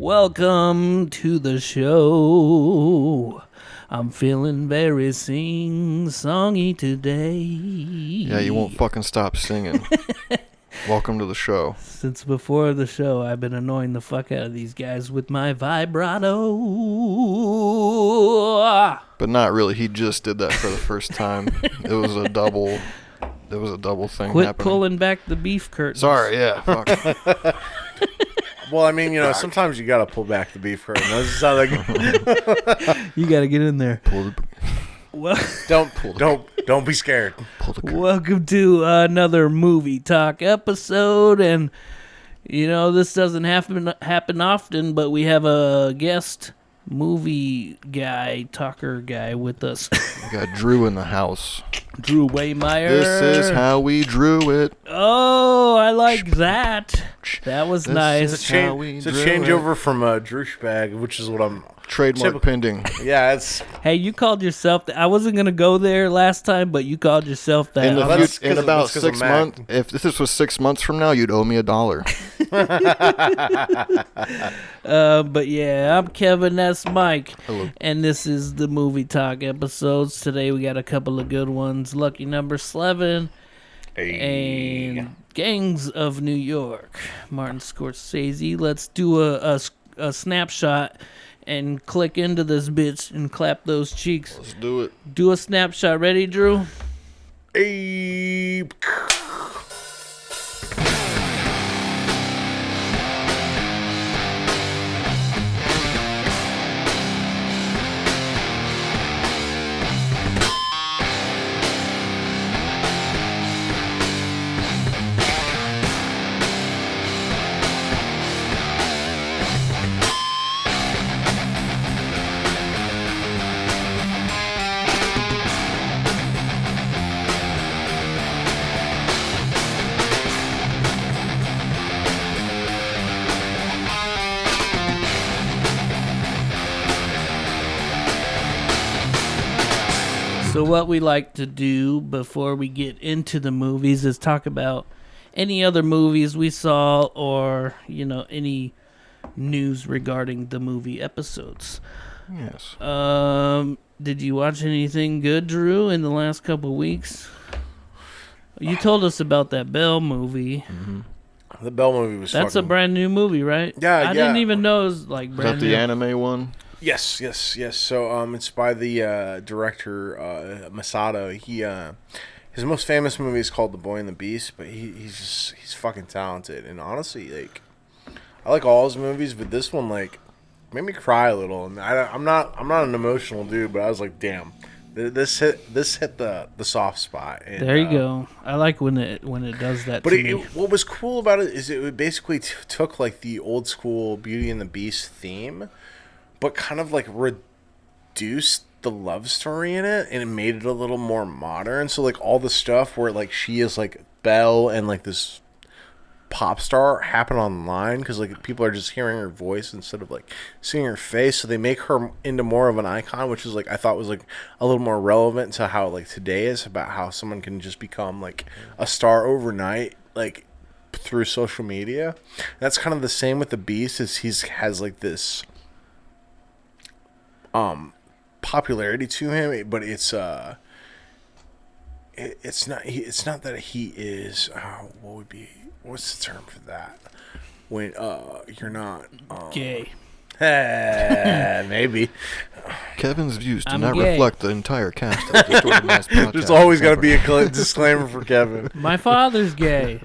Welcome to the show. I'm feeling very sing-songy today. Yeah, you won't fucking stop singing. Welcome to the show. Since before the show, I've been annoying the fuck out of these guys with my vibrato. But not really. He just did that for the first time. It was a double thing Quit happening. pulling back the beef curtains. Sorry, yeah. Fuck. Well, I mean, sometimes you gotta pull back the beef curtain. That's how that You gotta get in there. Pull the, Well, don't be scared. pull the curtain. welcome to another movie talk episode, and this doesn't happen often, but we have a guest movie talker guy with us. We got Drew in the house. Drew Waymeyer. This is how we drew it. Oh, I like that. That was This nice. is how we It's a drew changeover from douchebag, which is what I'm. Trademark pending. Yeah, it's Hey, you called yourself that. I wasn't going to go there last time, but you called yourself that. In the that's future, in 'cause of- about that's 'cause of 6 Mac. months, if this was 6 months from now, you'd owe me $1. But yeah, I'm Kevin, that's Mike. Hello. And this is the movie talk episodes. Today we got a couple of good ones. Lucky Number Slevin and Gangs of New York. Martin Scorsese. Let's do a snapshot and click into this bitch and clap those cheeks. Let's do it. Do a snapshot. Ready, Drew? Hey. So what we like to do before we get into the movies is talk about any other movies we saw or, any news regarding the movie episodes. Yes. Did you watch anything good, Drew, in the last couple weeks? You told us about that Bell movie. Mm-hmm. The Bell movie was. That's a brand new movie, right? Yeah, I didn't even know it was like Is brand that new. the anime one? Yes. So it's by the director Masato. He his most famous movie is called The Boy and the Beast, but he's fucking talented. And honestly, I like all his movies, but this one made me cry a little. And I'm not an emotional dude, but I was like, damn, this hit the soft spot. And, There you go. I like when it does that. But to me. what was cool about it is it basically took the old school Beauty and the Beast theme, but kind of reduced the love story in it, and it made it a little more modern. So all the stuff where she is Belle and this pop star happen online because people are just hearing her voice instead of seeing her face. So they make her into more of an icon, which is I thought was a little more relevant to how today is about how someone can just become a star overnight through social media. And that's kind of the same with the Beast. Is has this popularity to him, but it's not that he is what's the term for that when you're not gay. Maybe Kevin's views do I'm not gay. reflect the entire cast of the Distorted Mass Podcast. there's always got to be a disclaimer for Kevin. My father's gay.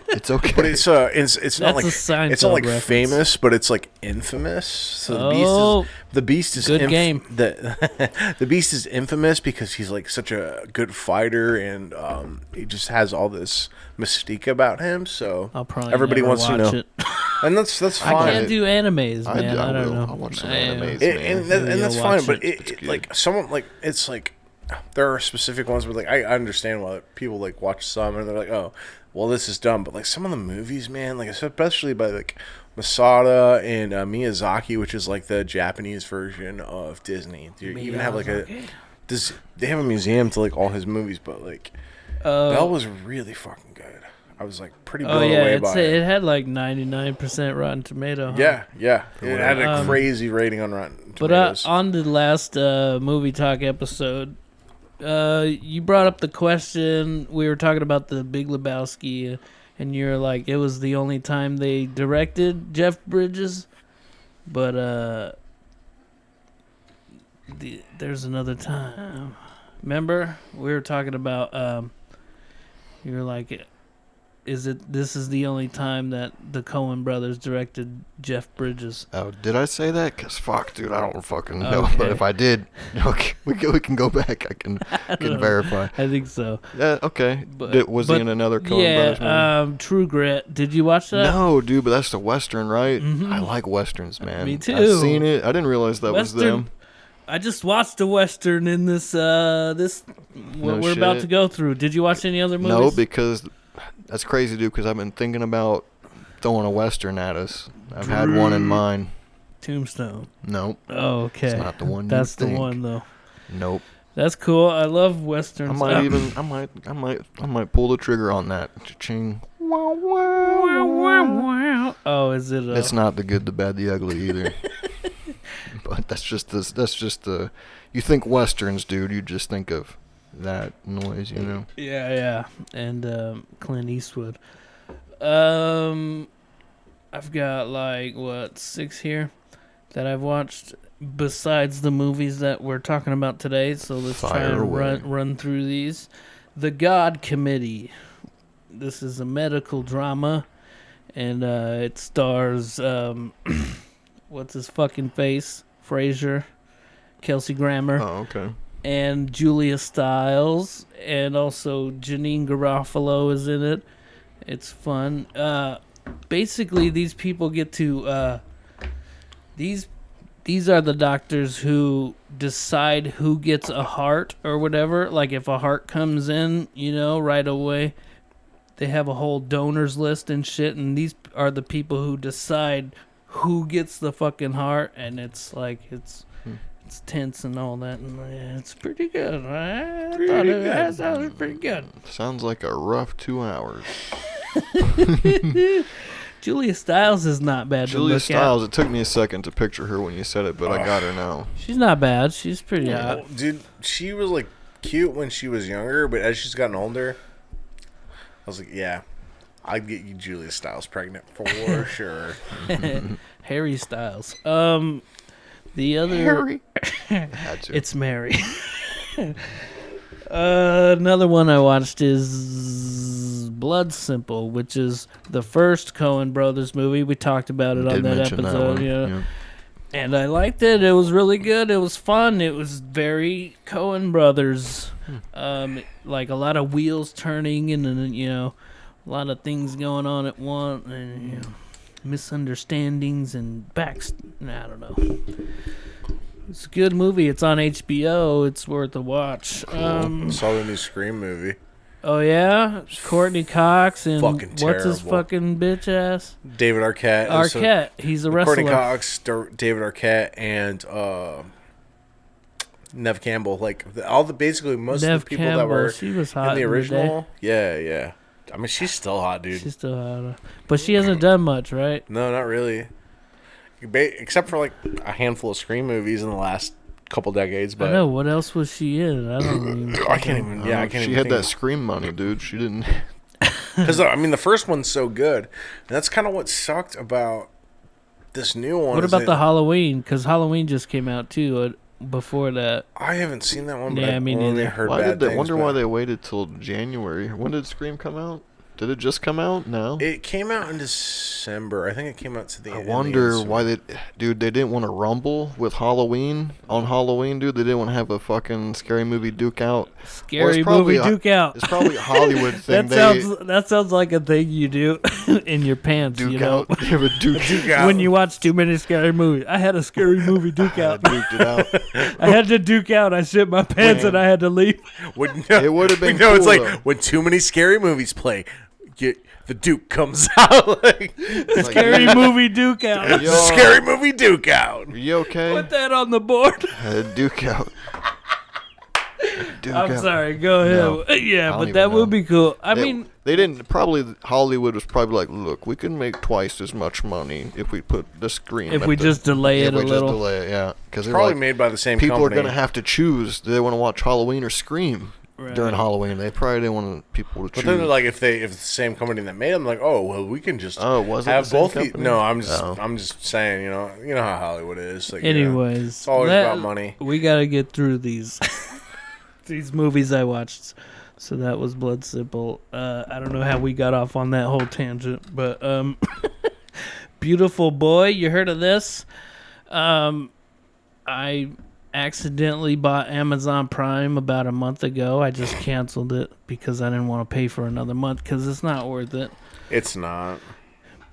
It's okay. But it's not That's it's a not Seinfeld reference. famous, but it's infamous. So the Beast is good game. The Beast is infamous because he's such a good fighter, and he just has all this mystique about him. So I'll probably everybody never wants to watch know, it. and that's fine. I can't do animes, man. I don't know. I'll watch some I am. animes, and Maybe that's I'll fine. watch But it. there are specific ones where I understand why people watch some and they're oh, well, this is dumb. But some of the movies, man, especially by Masada and Miyazaki, which is the Japanese version of Disney. They even have they have a museum to all his movies, but Belle was really fucking good. I was like pretty blown away by it. It had like 99% Rotten Tomato. Huh? Yeah. It had a crazy rating on Rotten Tomatoes. But on the last movie talk episode, you brought up the question. We were talking about the Big Lebowski, and you're like, it was the only time they directed Jeff Bridges. But there's another time. Remember, we were talking about. You were like, this is the only time that the Coen brothers directed Jeff Bridges. Oh, did I say that? Because fuck, dude, I don't fucking know. Okay. But if I did, okay, we can go back. I can verify. I think so. Yeah, okay. Was he in another Coen brothers movie? Yeah, True Grit. Did you watch that? No, dude, but that's the Western, right? Mm-hmm. I like Westerns, man. Me too. I've seen it. I didn't realize that was them. I just watched a Western in this what we're about to go through. Did you watch any other movies? No, because that's crazy, dude, because I've been thinking about throwing a Western at us. I've had one in mind. Tombstone. Nope. Oh, okay. It's not the one. That's the one, though. Nope. That's cool. I love Westerns. I might pull the trigger on that. Cha-ching. Oh, is it? It's not the good, the bad, the ugly either. But that's just the. You think Westerns, dude? You just think of that noise, you know? Yeah, and Clint Eastwood. I've got like 6 here that I've watched besides the movies that we're talking about today. So let's try and run through these. The God Committee. This is a medical drama, and it stars what's his fucking face? Frasier, Kelsey Grammer. Oh, okay. And Julia Stiles, and also Janine Garofalo is in it. It's fun. Basically, these people get to these are the doctors who decide who gets a heart or whatever. Like if a heart comes in, right away, they have a whole donors list and shit. And these are the people who decide who gets the fucking heart, and it's like it's tense and all that, and it's pretty good. I thought it sounded pretty good. Sounds like a rough 2 hours. Julia Stiles is not bad. Julia Stiles. It took me a second to picture her when you said it, but I got her now. She's not bad. She's pretty hot. Dude, she was like cute when she was younger, but as she's gotten older, I was like, yeah, I'd get you Julia Stiles pregnant for sure. Harry Styles. The other Harry. Had to. It's Mary. Another one I watched is Blood Simple, which is the first Coen Brothers movie. We talked about it on that episode. Yeah. And I liked it. It was really good. It was fun. It was very Coen Brothers. Like a lot of wheels turning and a lot of things going on at once, and misunderstandings and I don't know. It's a good movie. It's on HBO. It's worth a watch. Cool. Saw the new Scream movie. Oh yeah, Courtney Cox and fucking what's his fucking bitch ass? David Arquette. Arquette. He's a wrestler. Courtney Cox, David Arquette, and Neve Campbell. Like basically most of the people that were she was hot in the original. Yeah. I mean, she's still hot, dude. She's still hot, but she hasn't done much, right? No, not really. Except for like a handful of Scream movies in the last couple decades. But I know. What else was she in? I don't even. I can't even. Yeah, I can't. She had that Scream money, dude. She didn't. Because I mean, the first one's so good, and that's kind of what sucked about this new one. What about the Halloween? Because Halloween just came out too. Before that, I haven't seen that one. But yeah, I mean, only heard bad things. I wonder why they waited till January. When did Scream come out? Did it just come out? No. It came out in December. I think it came out to the end. I wonder why they didn't want to rumble with Halloween on Halloween, dude. They didn't want to have a fucking scary movie duke out. Scary movie duke out. It's probably a Hollywood thing. That sounds like a thing you do in your pants. Duke out. You have a duke out. When you watch too many scary movies. I had a scary movie duke out. I duked it out. I had to duke out. I shit my pants and I had to leave. It would have been. No, it's like when too many scary movies play. The Duke comes out scary movie Duke out. Scary movie Duke out. Are you okay? Put that on the board. Duke out. Dude, I'm sorry. Go ahead. No, Yeah, I don't but even that would know. be cool. I mean, they didn't. Probably Hollywood was probably like, look, we can make twice as much money if we put the screen. if we just delay it a little. Just delay it, yeah, because Probably made by the same people company. are gonna have to choose. Do they want to watch Halloween or Scream Right. during Halloween? They probably didn't want people to choose. But then, like, if the same company that made them, like, oh well, we can just was it have the same both. company? No, I'm just saying, you know how Hollywood is. Like, Anyways, it's always about money. We gotta get through these these movies I watched. So that was Blood Simple. I don't know how we got off on that whole tangent, but Beautiful Boy. You heard of this? I accidentally bought Amazon Prime about a month ago. I just canceled it because I didn't want to pay for another month because it's not worth it. It's not.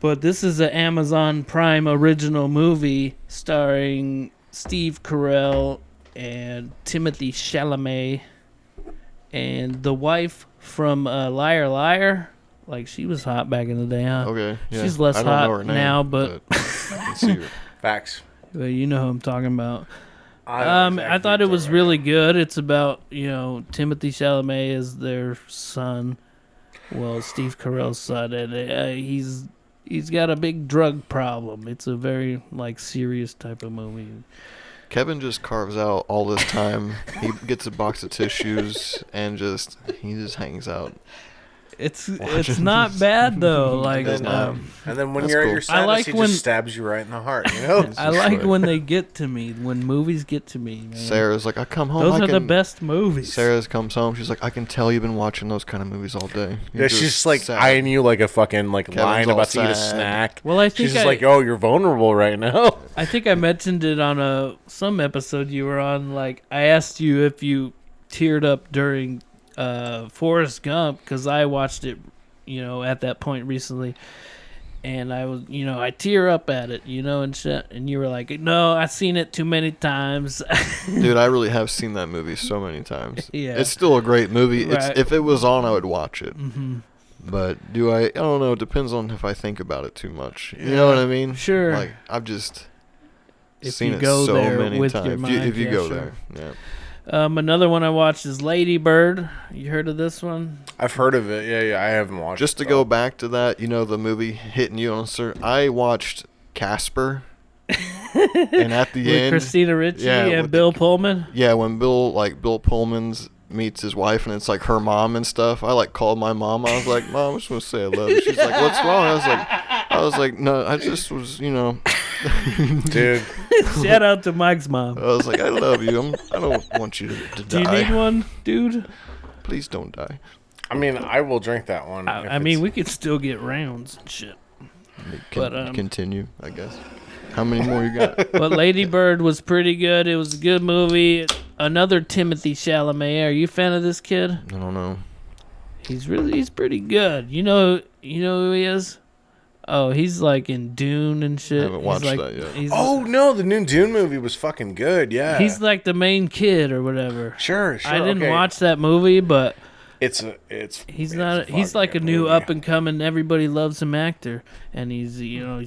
But this is an Amazon Prime original movie starring Steve Carell and Timothy Chalamet and the wife from Liar Liar. Like, she was hot back in the day, huh? Okay, yeah. She's less I don't know hot her name, now, but I can see her. Facts. but you know who I'm talking about. I I thought it was really good. It's about, Timothy Chalamet is their son. Well, Steve Carell's son, and he's got a big drug problem. It's a very serious type of movie. Kevin just carves out all this time. He gets a box of tissues and he just hangs out. It's Watching not bad though. Like, It's not. And then when That's you're at cool. your I saddest, like he when- just stabs you right in the heart. You know. I like when they get to me. When movies get to me, man. Sarah's like, I come home. Those are the best movies. Sarah comes home. She's like, I can tell you've been watching those kind of movies all day. You're Yeah, she's just like sad. eyeing you like a fucking Kevin's lion all about to eat a sad. snack. Well, I think She's just like, oh, you're vulnerable right now. I think I mentioned it on some episode you were on. Like, I asked you if you teared up during Forrest Gump because I watched it, at that point recently, and I was, I tear up at it, and shit. And you were like, no, I've seen it too many times. Dude, I really have seen that movie so many times. Yeah. It's still a great movie. Right. If it was on, I would watch it. Mm-hmm. But do I don't know. It depends on if I think about it too much. You know what I mean? Sure. Like, I've just If seen you it go so there many with times. your mind, if you yeah, go sure. there, yeah. Another one I watched is Ladybird. You heard of this one? I've heard of it. Yeah, I haven't watched Just to it. go back to that, the movie hitting you on certain. I watched Casper, and at the With end, Christina Ricci yeah, and with Bill Pullman. yeah, when Bill Pullman's meets his wife, and it's like her mom and stuff. I called my mom. I was like, Mom, I just want to say I love you. She's like, what's wrong? I was like, no, I just was, Dude. Shout out to Mike's mom. I was like, I love you. I don't want you to Do you die. need one, dude? Please don't die. I mean, I will drink that one. I mean, we could still get rounds and shit. Continue, I guess. How many more you got? But Lady Bird was pretty good. It was a good movie. Another Timothy Chalamet. Are you a fan of this kid? I don't know. He's pretty good. You know who he is? Oh, he's like in Dune and shit. I haven't watched He's that yet. Oh no, the new Dune movie was fucking good. Yeah, He's like the main kid or whatever. sure. I didn't okay. watch that movie, but It's he's fucking like a good new movie. up and coming, everybody loves him actor, and he's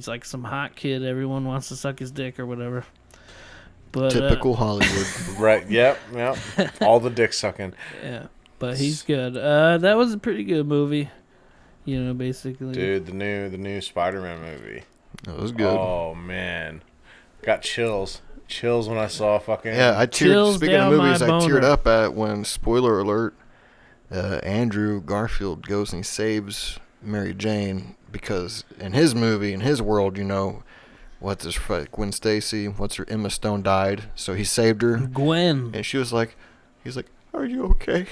like some hot kid. Everyone wants to suck his dick or whatever. But Typical Hollywood. Right. Yep. All the dick sucking. yeah, but he's good. That was a pretty good movie. Basically. Dude, the new Spider-Man movie. That was good. Oh man, got chills when I saw fucking. Yeah, I teared. Chills Speaking of down movies, my I teared boner. up at when, spoiler alert, Andrew Garfield goes and he saves Mary Jane because in his movie, in his world, what's his Gwen Stacy, Emma Stone died, so he saved her, Gwen. and he's like, "Are you okay?"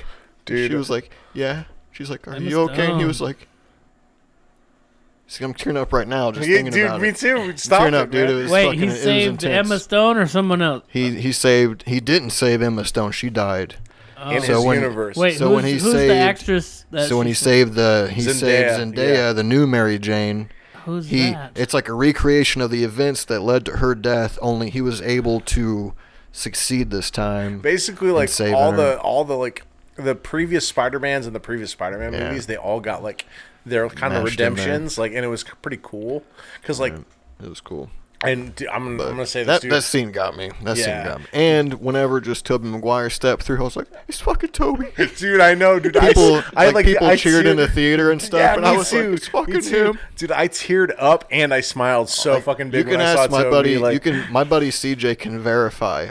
Dude. She was like, "Yeah." She's like, "Are Emma you okay?" And he Stone. was like, "See, I'm tearing up right now just Yeah, thinking dude, about me it." too. I'm Stop tearing it, up, dude. man. It was Wait, fucking, he it was saved intense. Emma Stone or someone else? He didn't save Emma Stone. She died. In So his when- universe. Wait, So who's, when he who's the saved- actress? That So when he she- saved Zendaya, Zendaya, yeah. the new Mary Jane, who's that? it's like a recreation of the events that led to her death. Only he was able to succeed this time. Basically, like saving all her. the like the previous Spider-Mans and the previous Spider-Man Yeah. movies, they all got like their kind of Mashed in there. redemptions, like, and it was pretty cool because like It was cool. And I'm gonna say this, dude. That scene got me. That scene got me. And whenever just Tobey Maguire stepped through, I was like, "It's fucking Toby." Dude, I know, dude. People cheered in the theater and stuff, yeah, and I was like, "It's fucking him." Dude, I teared up and I smiled so fucking big. You can ask my buddy. My buddy CJ can verify.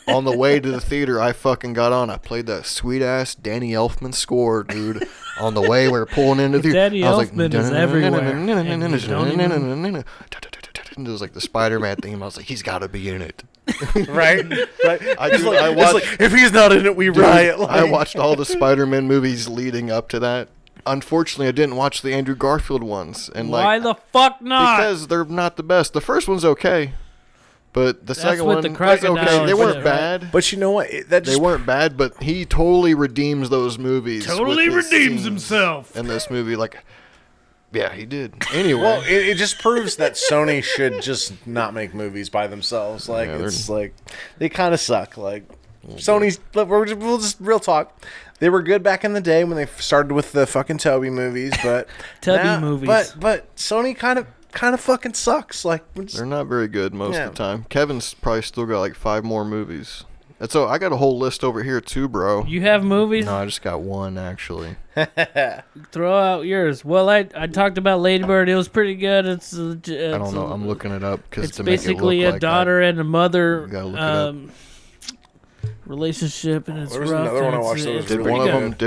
On the way to the theater, I fucking got on. I played that sweet ass Danny Elfman score, dude. On the way, we were pulling into the theater. Danny Elfman is everywhere. It was like the Spider-Man theme. I was like, he's got to be in it. right? I watched, if he's not in it, we riot. I watched all the Spider-Man movies leading up to that. Unfortunately, I didn't watch the Andrew Garfield ones. And why the fuck not? Because they're not the best. The first one's okay. But the second one was okay. They weren't bad. But you know what? They weren't bad, but he totally redeems those movies. Totally redeems himself. In this movie, yeah, he did. Anyway. Well, it just proves that Sony should just not make movies by themselves. It's like, they kind of suck. Sony's, we'll just real talk. They were good back in the day when they started with the fucking Toby movies, but... movies. But Sony kind of fucking sucks. They're not very good most of the time. Kevin's probably still got 5 more movies. And so I got a whole list over here too, bro. You have movies? No, I just got one actually. Throw out yours. Well, I talked about Ladybird. It was pretty good. It's I don't know. I'm looking it up because it's basically a daughter and a mother relationship, and it's rough. Another one I watched that was did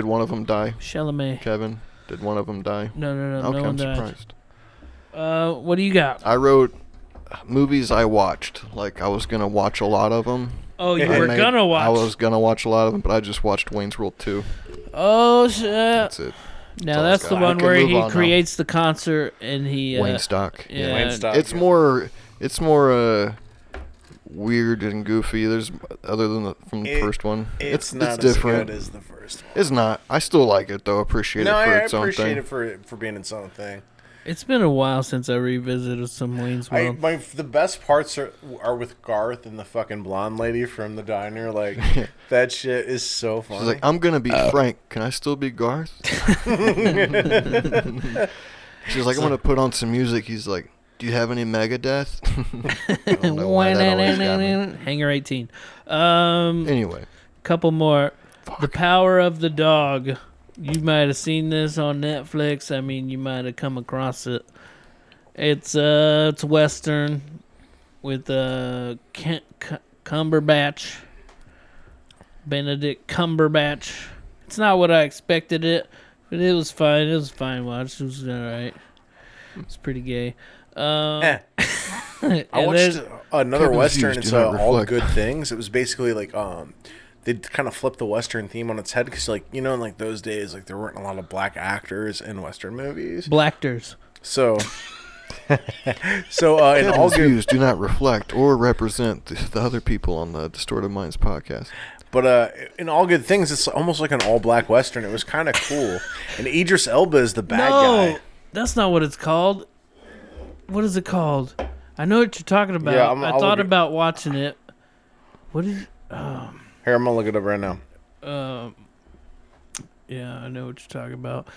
one of them die? Chalamet. Kevin, did one of them die? No, okay, no one I'm died. surprised. What do you got? I wrote movies I watched. I was gonna watch a lot of them. Oh, you were gonna watch? I was gonna watch a lot of them, but I just watched Wayne's World 2. Oh shit! That's it. Now that's the one where he creates the concert and he Wayne Stock. Yeah, Wayne Stock. It's more weird and goofy. There's other than from the first one. It's not different. as good as the first one. It's not. I still like it though. Appreciate it for its own thing. I appreciate it for being its own thing. It's been a while since I revisited some Wayne's World. The best parts are with Garth and the fucking blonde lady from the diner. That shit is so funny. She's like, I'm going to be Frank. Can I still be Garth? She's like, I'm going to put on some music. He's like, do you have any Megadeth? I don't know why that always got me. Hangar 18. Anyway. Couple more. Fuck. The Power of the Dog. You might have seen this on Netflix. I mean, you might have come across it. It's Western with Cumberbatch. Benedict Cumberbatch. It's not what I expected it, but it was fine. It was fine watch. It was alright. It's pretty gay. I watched another Kevin's Western. views It's do not All reflect. Good Things. It was basically they kind of flipped the Western theme on its head because, in those days, there weren't a lot of black actors in Western movies. Blackers. So in Kevin's All Good views do not reflect or represent the other people on the Distorted Minds podcast. But in All Good Things, it's almost like an all-black Western. It was kind of cool. And Idris Elba is the bad guy. No, that's not what it's called. What is it called? I know what you're talking about. Yeah, I thought about watching it. What is... Here, I'm going to look it up right now. Yeah, I know what you're talking about.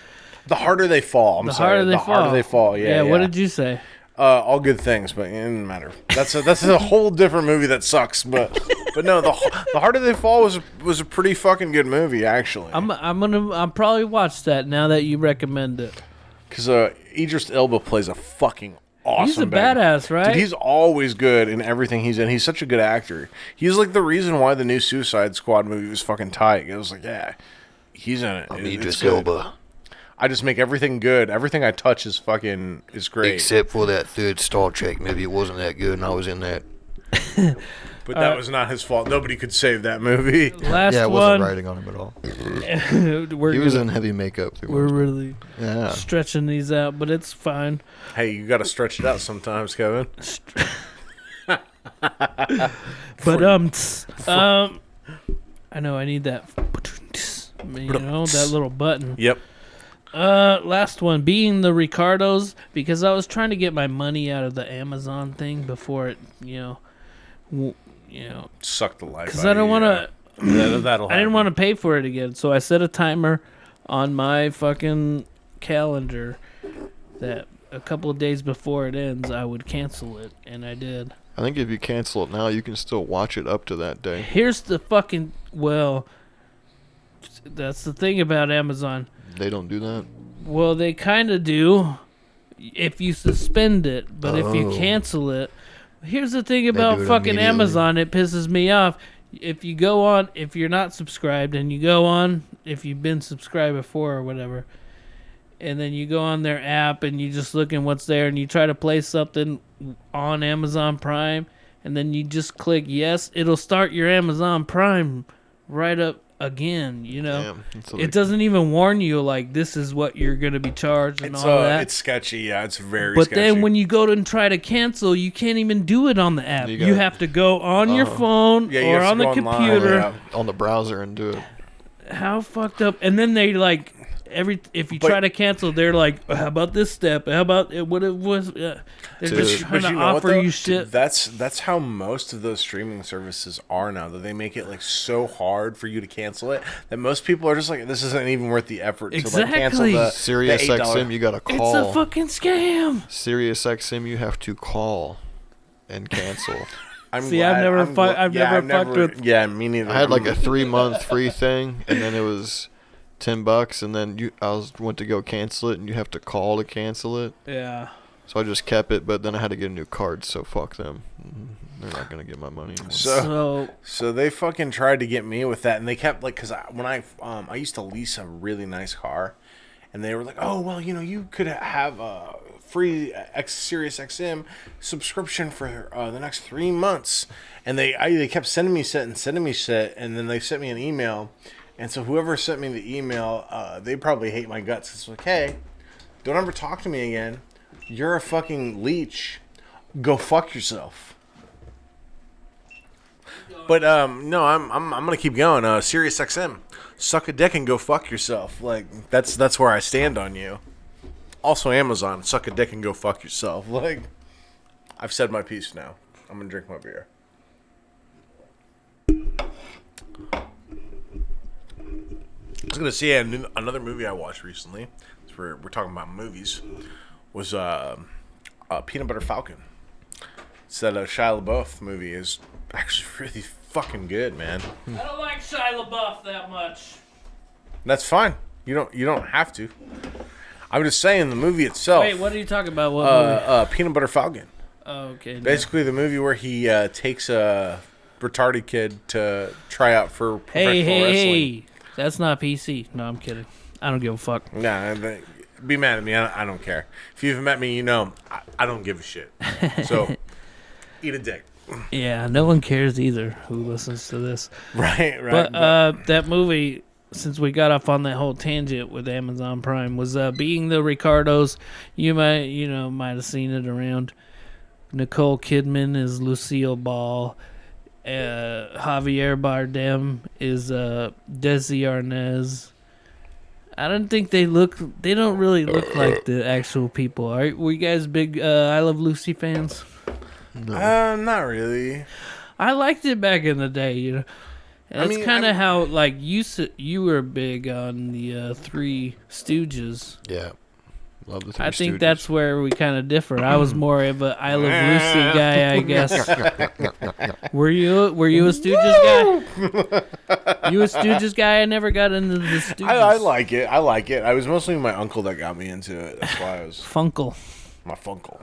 The Harder They Fall. The Harder They Fall. Yeah. What did you say? All Good Things, but it doesn't matter. That's a whole different movie that sucks. But no, the Harder They Fall was a pretty fucking good movie, actually. I'll probably watch that now that you recommend it. Because Idris Elba plays a fucking awesome. He's a badass, right? Dude, he's always good in everything he's in. He's such a good actor. He's the reason why the new Suicide Squad movie was fucking tight. It was he's in it. I'm Idris Elba. I just make everything good. Everything I touch is great. Except for that third Star Trek movie. It wasn't that good, and I was in that. But that was not his fault. Nobody could save that movie. Last I one. wasn't writing on him at all. He was in heavy makeup. We're really stretching these out, but it's fine. Hey, you got to stretch it out sometimes, Kevin. But I know I need that. That little button. Yep. Last one being the Ricardos, because I was trying to get my money out of the Amazon thing before it, suck the life. Because I don't want to. That'll. I didn't want to pay for it again, so I set a timer on my fucking calendar that a couple of days before it ends, I would cancel it, and I did. I think if you cancel it now, you can still watch it up to that day. Here's the fucking that's the thing about Amazon. They don't do that? Well, they kind of do if you suspend it, but if you cancel it, here's the thing about fucking Amazon, it pisses me off. If you go on, if you're not subscribed and you go on, if you've been subscribed before or whatever, and then you go on their app and you just look at what's there and you try to play something on Amazon Prime and then you just click yes, it'll start your Amazon Prime right up again, you know. Damn, it doesn't even warn you like this is what you're going to be charged and all that. It's sketchy, yeah, it's very sketchy. But then when you go to and try to cancel, you can't even do it on the app. You have to go on your phone or on the computer. On the browser and do it. How fucked up. And then they like if you try to cancel, they're like, how about this step? How about what it was? They're just trying to offer you shit. That's how most of those streaming services are now. That they make it like so hard for you to cancel it that most people are just like, this isn't even worth the effort to like cancel the Sirius the XM. You gotta call. It's a fucking scam. Sirius XM, you have to call and cancel. I've never fucked with. Yeah, me neither. I had like a 3-month free thing, and then it was $10, and then went to go cancel it, and you have to call to cancel it. Yeah. So I just kept it, but then I had to get a new card. So fuck them. They're not gonna get my money anymore. So they fucking tried to get me with that, and they kept like, cause when I used to lease a really nice car, and they were like, oh well, you know, you could have a free Sirius XM subscription for the next 3 months, and they kept sending me shit, and then they sent me an email. And so whoever sent me the email, they probably hate my guts. It's like, hey, don't ever talk to me again. You're a fucking leech. Go fuck yourself. But no, I'm gonna keep going. Sirius XM, suck a dick and go fuck yourself. Like that's where I stand on you. Also Amazon, suck a dick and go fuck yourself. Like I've said my piece now. I'm gonna drink my beer. I was gonna say another movie I watched recently. We're talking about movies. Was Peanut Butter Falcon. It's that Shia LaBeouf movie is actually really fucking good, man. I don't like Shia LaBeouf that much. That's fine. You don't have to. I'm just saying the movie itself. Wait, what are you talking about? What movie? Peanut Butter Falcon. Oh, okay. Basically, the movie where he takes a retarded kid to try out for professional wrestling. Hey, that's not PC. No, I'm kidding. I don't give a fuck. Nah, be mad at me. I don't care. If you've met me, you know I don't give a shit. So, eat a dick. Yeah, no one cares either who listens to this. Right. But that movie, since we got off on that whole tangent with Amazon Prime, was Being the Ricardos. You might have seen it around. Nicole Kidman is Lucille Ball. Javier Bardem is Desi Arnaz. I don't think they don't really look like the actual people. Were you guys big I Love Lucy fans? No. Not really. I liked it back in the day, you know. That's kind of how like you were big on the Three Stooges. Yeah. Love the Three I think Stooges. That's where we kind of differ. I was more of a I Love Lucy guy, I guess. Were you a Stooges guy? You a Stooges guy? I never got into the Stooges. I like it. I was mostly my uncle that got me into it. That's why I was Funkle. My Funkle.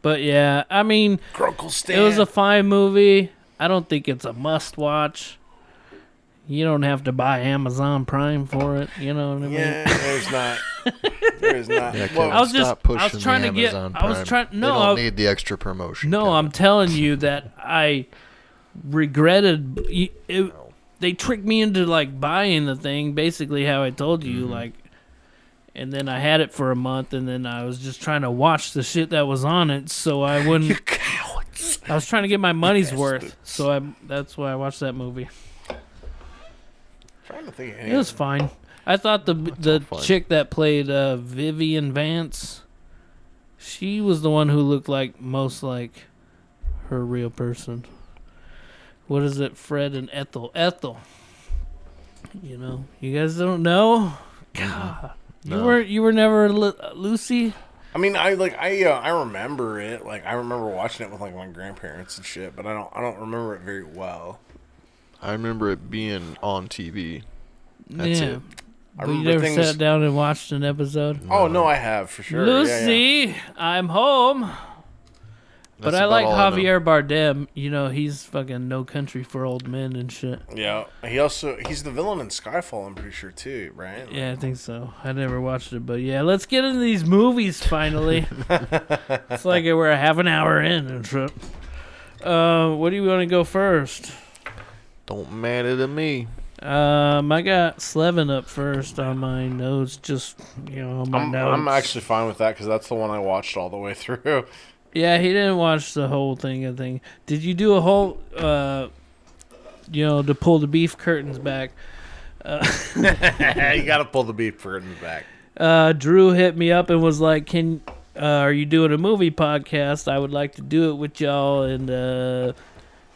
But yeah, I mean, it was a fine movie. I don't think it's a must-watch. You don't have to buy Amazon Prime for it. You know what I mean? Yeah, there's not. Yeah, well, I was trying to get. Prime. I was trying. No, they don't need the extra promotion. No, I'm telling you that I regretted. They tricked me into like buying the thing. Basically, how I told you, like. And then I had it for a month, and then I was just trying to watch the shit that was on it, so I wouldn't. You cowards! I was trying to get my money's worth, so that's why I watched that movie. Trying to think. It was fine. I thought the chick that played Vivian Vance, she was the one who looked like most like her real person. What is it, Fred and Ethel? You know, you guys don't know. God. No. You were never Lucy? I mean, I remember it. Like, I remember watching it with like my grandparents and shit, but I don't remember it very well. I remember it being on TV. That's it. But you never sat down and watched an episode? Oh, no, I have, for sure. Lucy, I'm home. But I like Javier Bardem. You know, he's fucking No Country for Old Men and shit. Yeah. He's the villain in Skyfall, I'm pretty sure, too, right? Yeah, I think so. I never watched it, but yeah, let's get into these movies finally. It's like we're half an hour in and shit. What do you want to go first? Don't matter to me. I got Slevin up first on my notes, just, on my notes. I'm actually fine with that because that's the one I watched all the way through. Yeah, he didn't watch the whole thing, I think. Did you do a whole, to pull the beef curtains back? You gotta pull the beef curtains back. Drew hit me up and was like, are you doing a movie podcast? I would like to do it with y'all, and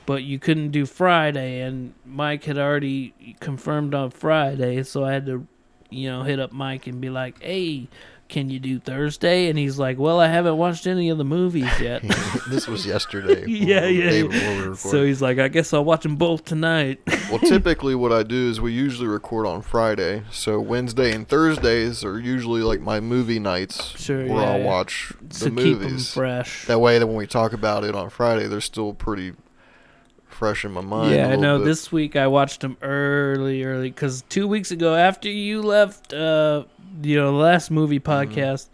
but you couldn't do Friday, and Mike had already confirmed on Friday, so I had to, hit up Mike and be like, hey, can you do Thursday? And he's like, well, I haven't watched any of the movies yet. This was yesterday. Yeah. So he's like, I guess I'll watch them both tonight. Well, typically what I do is we usually record on Friday. So Wednesday and Thursdays are usually like my movie nights where I'll watch the movies. To keep them fresh. That way that when we talk about it on Friday, they're still pretty fresh in my mind. Yeah, I know. This week I watched them early, because 2 weeks ago after you left, the last movie podcast,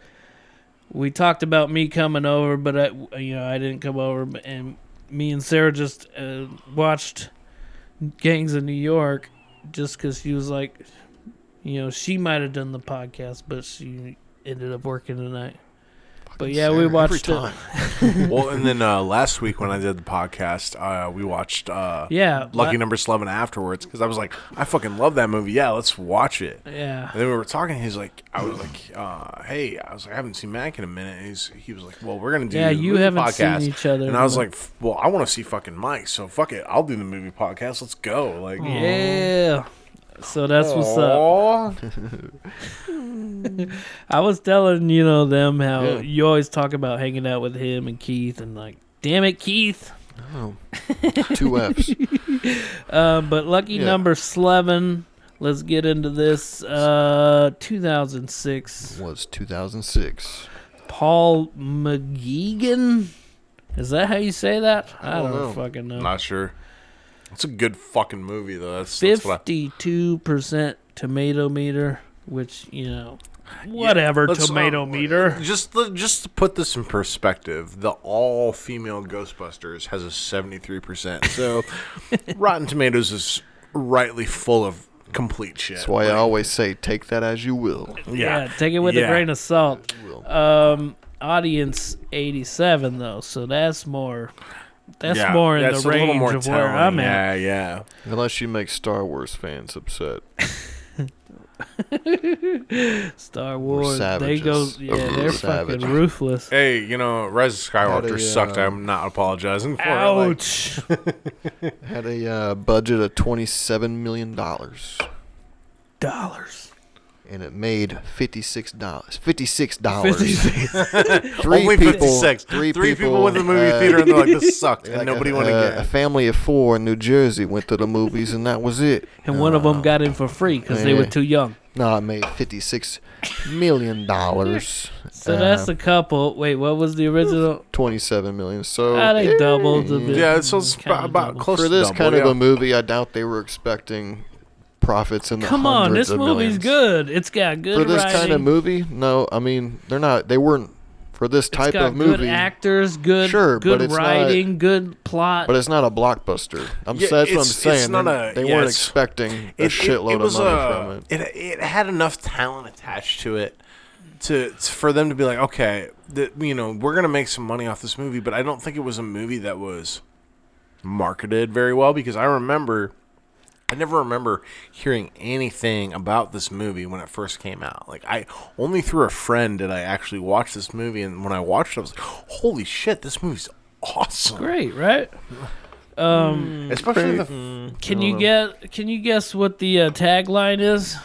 we talked about me coming over, but I didn't come over, and me and Sarah just watched Gangs of New York, just because she was like, she might have done the podcast, but she ended up working tonight. But yeah, we watched it. Well, and then last week when I did the podcast, we watched Lucky Number Slevin afterwards because I was like, I fucking love that movie. Yeah, let's watch it. Yeah. And then we were talking. I was like, hey, I haven't seen Mac in a minute. And he was like, well, we're gonna do the movie podcast. Seen each other. And I was like, well, I want to see fucking Mike, so fuck it, I'll do the movie podcast. Let's go. Like, yeah. So that's what's up. I was telling, them how you always talk about hanging out with him and Keith, and like, damn it, Keith. Oh, 2 F's. But Lucky Number Slevin, let's get into this. 2006. Was 2006. Paul McGuigan? Is that how you say that? I don't fucking know. Not sure. It's a good fucking movie, though. That's 52% tomato meter, which, whatever, tomato meter. Just to put this in perspective, the all-female Ghostbusters has a 73%. So Rotten Tomatoes is rightly full of complete shit. That's why I always say, take that as you will. Yeah, take it with a grain of salt. Audience 87, though, so that's more... That's more in the range of where I'm at. Yeah. Unless you make Star Wars fans upset. Star Wars, they go, they're fucking ruthless. Hey, Rise of Skywalker sucked. I'm not apologizing for it. Ouch. Had a budget of $27 million. And it made $56. Only 56. Three people went to the movie theater and they're like, this sucked. And nobody went again. A family of 4 in New Jersey went to the movies and that was it. And one of them got in for free because they were too young. No, it made $56 million. So that's a couple. Wait, what was the original? $27 million. So they doubled a bit. Yeah, so it's about close to double. For this kind of a movie, I doubt they were expecting profits in the Come on, this movie's good. It's got good for this writing. kind of movie. No, I mean they weren't for this type of movie. Good actors, good writing, good plot. But it's not a blockbuster. That's what I'm saying. They weren't expecting a shitload of money from it. It had enough talent attached to it for them to be like, okay, we're gonna make some money off this movie. But I don't think it was a movie that was marketed very well because I never remember hearing anything about this movie when it first came out. Like, I only through a friend did I actually watch this movie, and when I watched it, I was like, holy shit, this movie's awesome. Great, right? Especially Can you guess what the tagline is?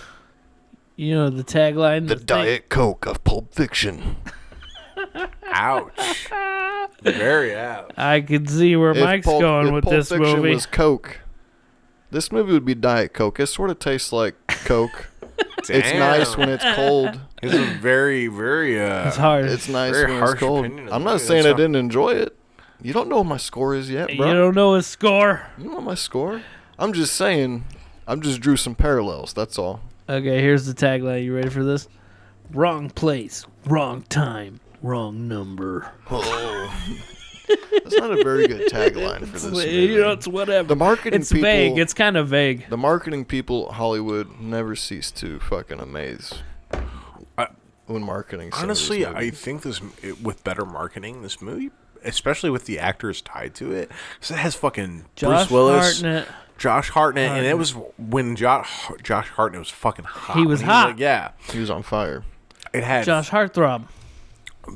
The tagline? The Diet Coke of Pulp Fiction. Ouch. Very ouch. I could see where Mike's going with Pulp this Fiction movie. was Coke. This movie would be Diet Coke. It sort of tastes like Coke. It's nice when it's cold. It's a very, very. It's hard. It's nice Very when it's harsh cold. opinion of I'm the not movie. saying I That's didn't enjoy it. You don't know what my score is yet, bro. You don't know his score. You know my score. I'm just saying. I just drew some parallels. That's all. Okay, here's the tagline. You ready for this? Wrong place, wrong time, wrong number. Oh. That's not a very good tagline for this movie. You know, it's whatever. The marketing It's people, vague. It's kind of vague. The marketing people at Hollywood never cease to fucking amaze when marketing. Honestly, I think with better marketing, this movie, especially with the actors tied to it, because it has fucking Josh Bruce Willis, Hartnett. Josh Hartnett, and it was when Josh Hartnett was fucking hot. He was When hot. like, yeah, he was on fire. it had Josh Heartthrob.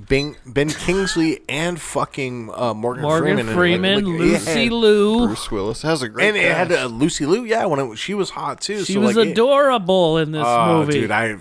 Ben Kingsley and fucking Morgan Morgan Freeman, Like, Lucy Liu. Bruce Willis has a great and it had cast. Lucy Liu. Yeah, she was hot too. She so was like, adorable in this movie. dude, I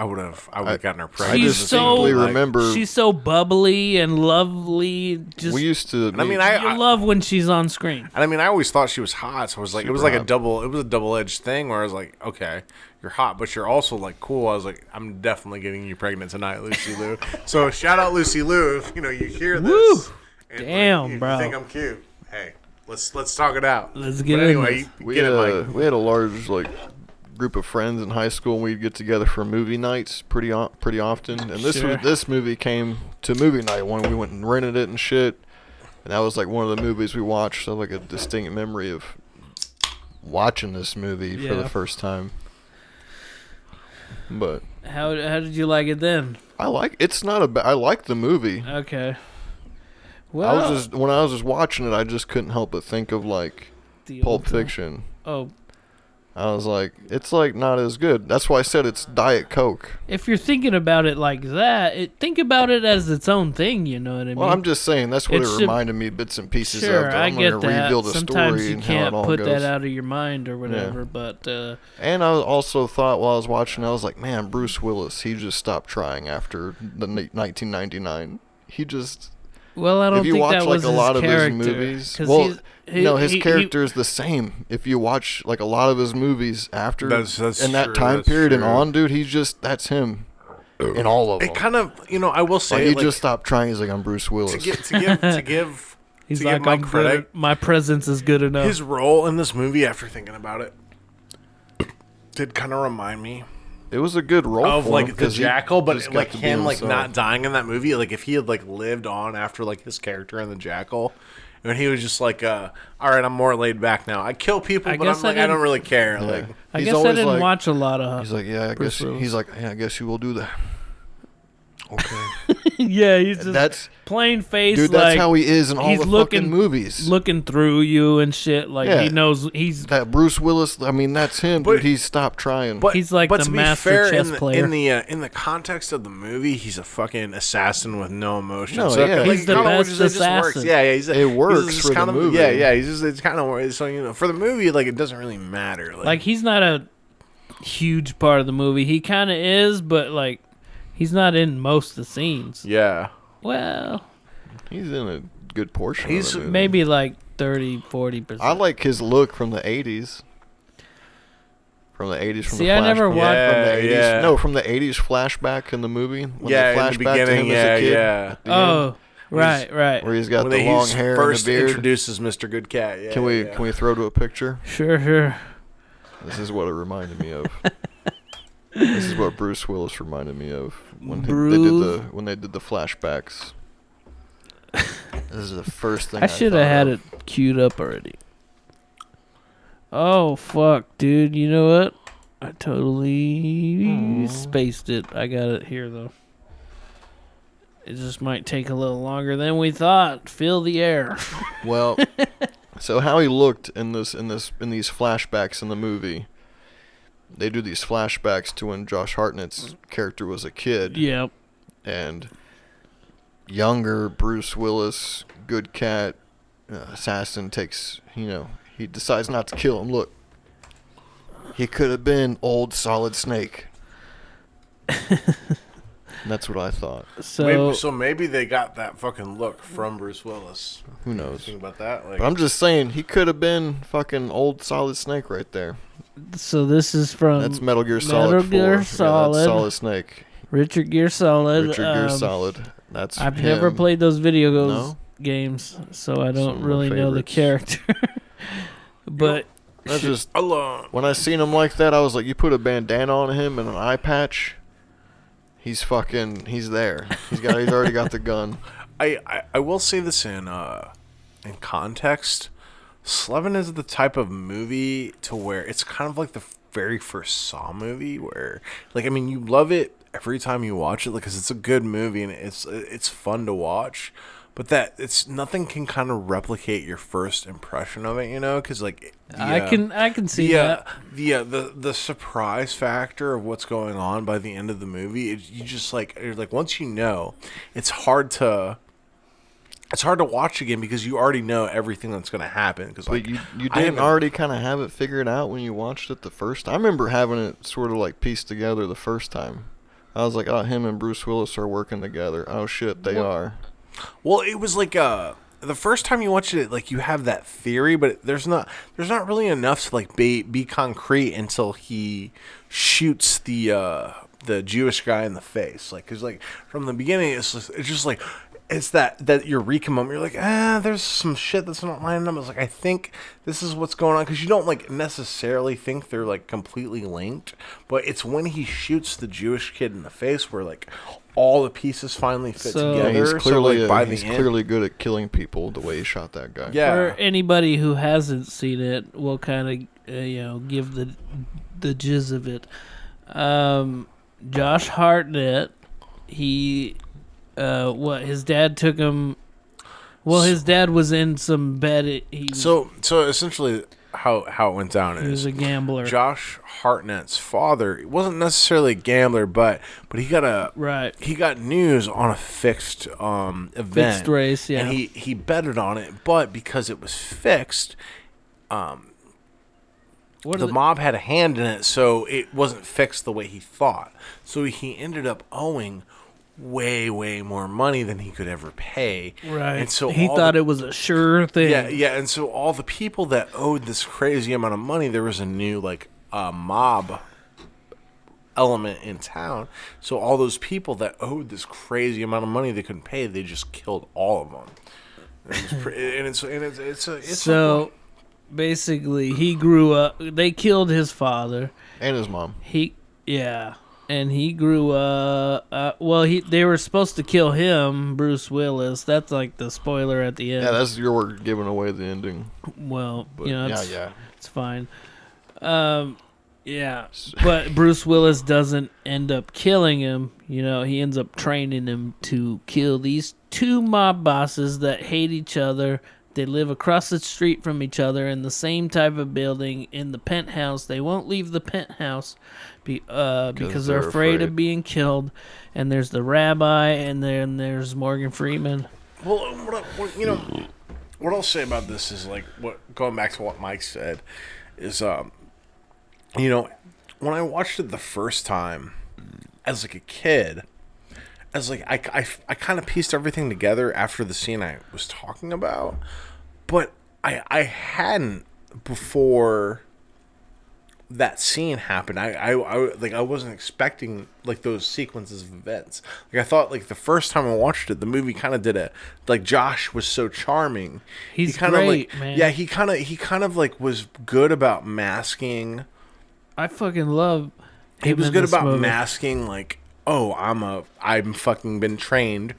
would have gotten her pregnant. She's distinctly so remember. She's so bubbly and lovely. Just We used to. I mean, you love when she's on screen. And I mean, I always thought she was hot, so it was like Super a hot. double-edged thing where I was like, okay, you're hot, but you're also like cool. I was like, I'm definitely getting you pregnant tonight, Lucy Liu. So shout out Lucy Liu if you hear this. Woo! And, Damn, you bro. think I'm cute? Hey, let's talk it out. Let's get But in anyway, this. you get it, Mike. we had a large group of friends in high school, and we'd get together for movie nights pretty often. And Sure. this movie came to movie night when we went and rented it and shit. And that was like one of the movies we watched. So like a distinct memory of watching this movie for Yeah. the first time. But How did you like it then? I like the movie. Okay. I Well, was when I was just watching it, I just couldn't help but think of like the Pulp old time. Fiction. Oh, I was like, it's like not as good. That's why I said it's Diet Coke. if you're thinking about it like that, think about it as its own thing. You know what I mean? Well, I'm just saying that's what It it should- reminded me bits and pieces Sure, of. I I'm get gonna that. reveal the Sometimes story you and how can't it all put goes. that out of your mind or whatever, but And I also thought while I was watching, I was like, man, Bruce Willis, he just stopped trying after the 1999. He just. well, I don't If you think watch that was like a lot his of character. his movies, 'cause well, he's- his he- character is the same. If you watch like a lot of his movies after That's in that true, time that's period and true. on, dude, that's him in all of them. It kind of, I will Like, say, he just stopped trying. He's like, I'm Bruce Willis. to give He's to give like, Mike I'm credit. good. My presence is good enough. His role in this movie, after thinking about it, did kind of remind me It was a good role of for like him, the 'cause he Jackal, but just got like to be him like himself. not dying in that movie. Like if he had like lived on after like his character in the Jackal, and he was just like, all right, I'm more laid back now. I kill people, I but guess I'm like, I don't really care. Yeah. Like I He's guess I always didn't like- watch a lot of. He's like, yeah, I Bruce guess. Willis. He's like, yeah, I guess you will do that. Okay, yeah, he's just that's plain face. dude. That's like, how he is in all he's the looking- fucking movies. looking through you and shit. Like Yeah. he knows he's That Bruce Willis. I mean, that's him, But- dude. He stopped trying. But He's like but the to be master fair, chess player. in the context of the movie, he's a fucking assassin with no emotion. No, so yeah. like, He's the kinda best just works. assassin. Yeah, he's It works he's for the kind of, movie. Yeah, he's just it's kind of so for the movie, like it doesn't really matter. like he's not a huge part of the movie. He kind of is, but like he's not in most of the scenes. yeah. Well, He's in a good portion. He's of the movie. maybe like 30-40%. I like his look from the 80s. From the 80s, from See, the I never flashback. watched- From the 80s. Yeah. No, from the 80s flashback in the movie. When Yeah, they in flash the back to beginning, him as a kid. yeah. at the end, Oh, right. where he's got When the he long hair and first the beard. introduces Mr. Good Cat. Yeah, Can we yeah. can we throw to a picture? Sure. This is what it reminded me of. This is what Bruce Willis reminded me of when they did the flashbacks. This is the first thing I should have thought had of. it queued up already. Oh fuck, dude! You know what? I totally spaced it. I got it here though. It just might take a little longer than we thought. Feel the air. Well, so how he looked in these flashbacks in the movie. They do these flashbacks to when Josh Hartnett's character was a kid. Yep. And younger Bruce Willis, good cat, assassin takes, he decides not to kill him. Look, he could have been old Solid Snake. That's what I thought. So maybe they got that fucking look from Bruce Willis. Who knows? Think about that. Like, But I'm just saying, he could have been fucking old Solid Snake right there. So this is from That's Metal Gear Solid 4. Metal Gear Yeah, that's Solid. Solid Snake. Richard Gear Solid. Richard Gear Solid. That's I've him. never played those video games, so I don't really know the character. But that's just when I seen him like that, I was like, you put a bandana on him and an eye patch, he's there. He's already got the gun. I will say this in context. Slevin is the type of movie to where it's kind of like the very first Saw movie, where you love it every time you watch it, because it's a good movie and it's fun to watch. But nothing can kind of replicate your first impression of it, because I can see that. The surprise factor of what's going on by the end of the movie, once you know, it's hard to watch again because you already know everything that's going to happen. But you didn't already kind of have it figured out when you watched it the first time? I remember having it sort of like pieced together the first time. I was like, oh, him and Bruce Willis are working together. Oh shit, they are. Well, it was like the first time you watch it, like you have that theory, but there's not really enough to be concrete until he shoots the Jewish guy in the face. Because from the beginning, it's just like it's that eureka moment. You're like, there's some shit that's not lining up. It's like, I think this is what's going on, because you don't necessarily think they're completely linked, but it's when he shoots the Jewish kid in the face where all the pieces finally fit together. Yeah, he's clearly good at killing people the way he shot that guy. Yeah. For anybody who hasn't seen it, we'll kind of give the jizz of it. Josh Hartnett, he his dad took him. Well, his dad was in some bed. So essentially, how it went down he was a gambler. Josh Hartnett's father wasn't necessarily a gambler, but he got he got news on a fixed event, fixed race, yeah, and he betted on it, but because it was fixed, the mob had a hand in it, so it wasn't fixed the way he thought. So he ended up owing way more money than he could ever pay. Right. And so he thought it was a sure thing. Yeah. And so all the people that owed this crazy amount of money, there was a new mob element in town. So all those people that owed this crazy amount of money they couldn't pay, they just killed all of them. So basically, he grew up. They killed his father and his mom. And he grew up. They were supposed to kill him, Bruce Willis. That's the spoiler at the end. Yeah, that's you're giving away the ending. Well, but, it's fine. But Bruce Willis doesn't end up killing him. He ends up training him to kill these two mob bosses that hate each other. They live across the street from each other in the same type of building in the penthouse. They won't leave the penthouse because they're afraid of being killed. And there's the rabbi, and then there's Morgan Freeman. Well, what I'll say about this is going back to what Mike said is, when I watched it the first time as a kid, I kind of pieced everything together after the scene I was talking about, but I hadn't before that scene happened. I wasn't expecting those sequences of events. I thought the first time I watched it, the movie kind of did Josh was so charming. He's great, man. Yeah, he kind of was good about masking. I fucking love. He was good about masking I'm fucking been trained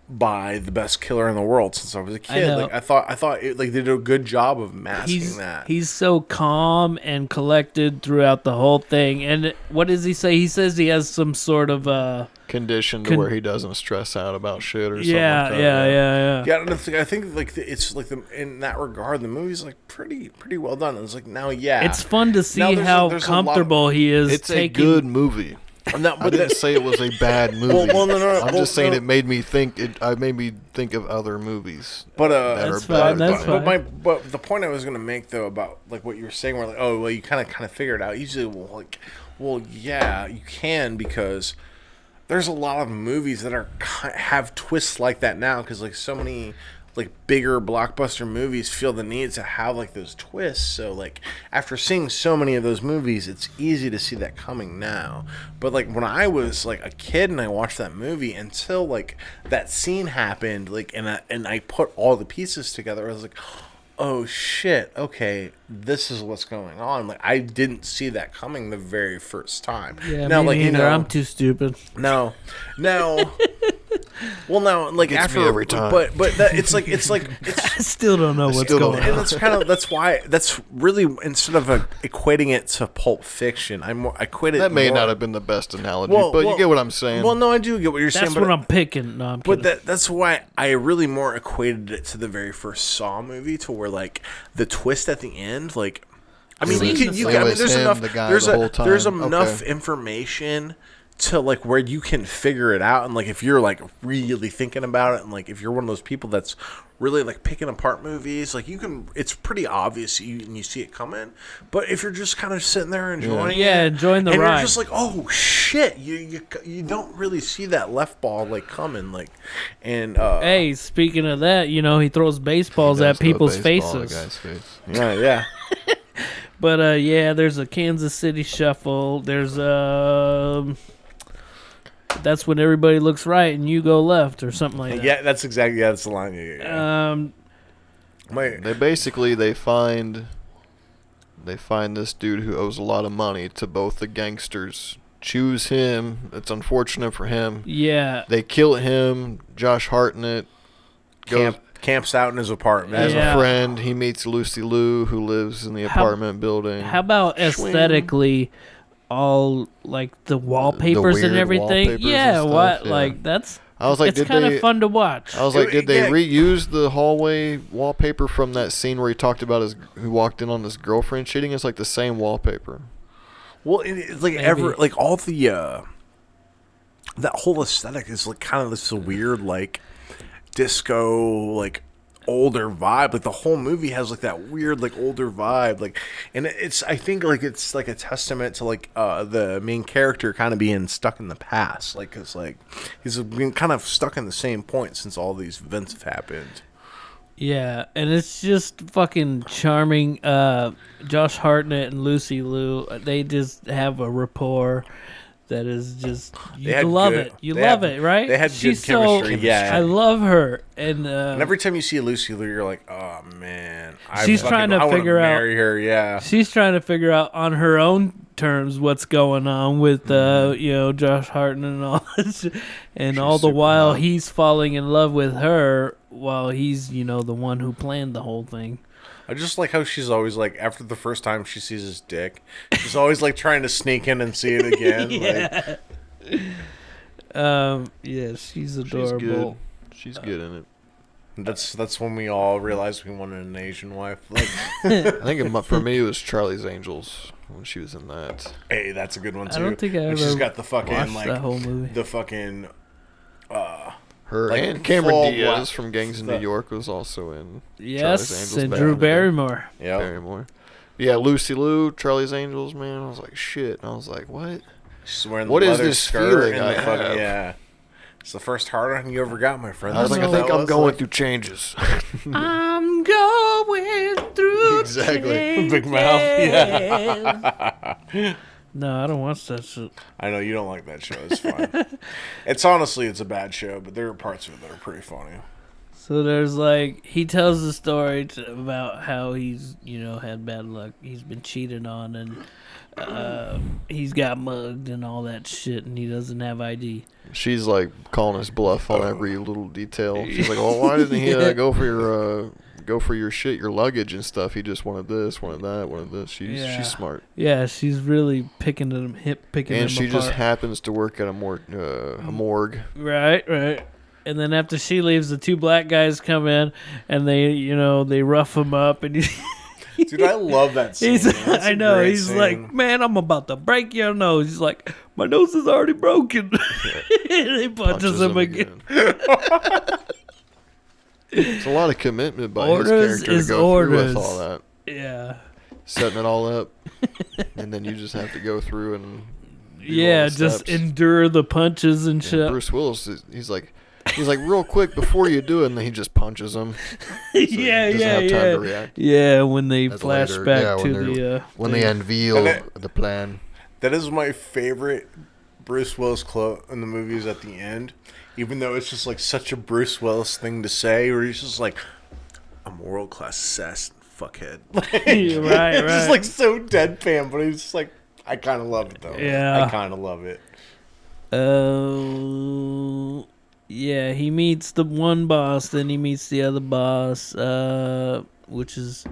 by the best killer in the world since I was a kid. I thought they did a good job of masking that. He's so calm and collected throughout the whole thing. And what does he say? He says he has some sort of condition to where he doesn't stress out about shit or something. Yeah. Yeah, and I think it's in that regard, the movie's pretty well done. It's it's fun to see how comfortable he is. It's a good movie. I didn't say it was a bad movie. No. I'm just saying it made me think. It made me think of other movies. But that are better. That's fine. But the point I was gonna make though about what you were saying, where you kind of figure it out. Usually, yeah, you can, because there's a lot of movies that have twists like that now, because like so many like bigger blockbuster movies feel the need to have like those twists. So like after seeing so many of those movies, it's easy to see that coming now. But like when I was like a kid and I watched that movie, until like that scene happened, like and I put all the pieces together, I was like, oh shit, okay, this is what's going on. Like I didn't see that coming the very first time. Yeah, now, me like, neither. I'm too stupid. No. Well, now, like Gets after me every time. but it's I still don't know what's going and on. that's really, instead of equating it to Pulp Fiction, I equate it. That may more, not have been the best analogy, but you get what I'm saying. Well, no, I do get what you're saying. That's what I'm picking. No, I'm kidding. But that's why I really more equated it to the very first Saw movie, to where like the twist at the end, like. I mean, there's enough information to like where you can figure it out, and like if you're like really thinking about it, and like if you're one of those people that's really like picking apart movies, like it's pretty obvious and you see it coming. But if you're just kind of sitting there enjoying enjoying the and ride, you're just like, oh shit, you don't really see that left ball like coming, like. And hey, speaking of that, he throws baseballs at people's faces. Yeah. But there's a Kansas City Shuffle. There's that's when everybody looks right and you go left, or something like that. Yeah, that's exactly that's the line. Yeah. They find this dude who owes a lot of money to both the gangsters. Choose him. It's unfortunate for him. Yeah. They kill him. Josh Hartnett camps out in his apartment as a friend. He meets Lucy Liu, who lives in the apartment building. How about aesthetically, all like the wallpapers and everything? Yeah, stuff, like that's. I was like, it's kind of fun to watch. I was like, did they reuse the hallway wallpaper from that scene where he talked about who walked in on his girlfriend cheating? It's like the same wallpaper. Well, it's like all the that whole aesthetic is like kind of this weird like disco like older vibe. Like the whole movie has like that weird like older vibe, like, and I think like it's like a testament to like the main character kind of being stuck in the past, like, because like he's been kind of stuck in the same point since all these events have happened. Yeah, and it's just fucking charming. Josh Hartnett and Lucy Liu, they just have a rapport that is just, you love it. You love it, right? They had good chemistry. Yeah, I love her, and every time you see Lucy Liu, you're like, oh man, she's trying to figure out. Marry her, yeah. She's trying to figure out on her own terms what's going on with Josh Hartnett and all this, and all the while he's falling in love with her while he's the one who planned the whole thing. I just like how she's always like, after the first time she sees his dick, she's always like trying to sneak in and see it again. Yeah. She's adorable. She's good in it. That's when we all realized we wanted an Asian wife. Like, I think for me it was Charlie's Angels when she was in that. Hey, that's a good one too. I don't think I ever she's got the fucking like that whole movie. The fucking her like and Cameron Diaz from Gangs of New York was also in. Yes, Charlie's and Drew Barrymore. Yeah, Barrymore. Yeah, Lucy Liu, Charlie's Angels. Man, I was like, shit. And I was like, what? She's wearing what the is this skirt feeling I have? Yeah, it's the first hard on you ever got, my friend. I was like, I think I'm going through changes. I'm going through changes. Big mouth. Yeah. No, I don't watch that shit. I know you don't like that show. It's fine. It's a bad show, but there are parts of it that are pretty funny. So there's like, he tells the story about how he's had bad luck. He's been cheated on, and he's got mugged and all that shit, and he doesn't have ID. She's like calling his bluff on every little detail. She's like, "Oh, why didn't he go for your shit, your luggage and stuff? He just wanted this, wanted that, wanted this." She's smart. Yeah, she's really picking them and she apart. just happens to work at a morgue. Right. And then after she leaves, the two black guys come in and they rough him up, and dude, I love that scene. I know. He's scene. Like, man, I'm about to break your nose. He's like, my nose is already broken. And he punches him again. It's a lot of commitment by his character to go through with all that. Yeah. Setting it all up. And then you just have to go through and Yeah, just endure the punches and shit. Bruce Willis, he's like real quick before you do it, and then he just punches him. So yeah. Yeah, when they flash back to when they unveil the plan. That is my favorite Bruce Willis quote in the movies at the end, even though it's just like such a Bruce Willis thing to say, where he's just like, "I'm a world-class assassin, fuckhead." right. It's just like so deadpan, but he's just like, I kind of love it though. Yeah, I kind of love it. Yeah, he meets the one boss, then he meets the other boss, which is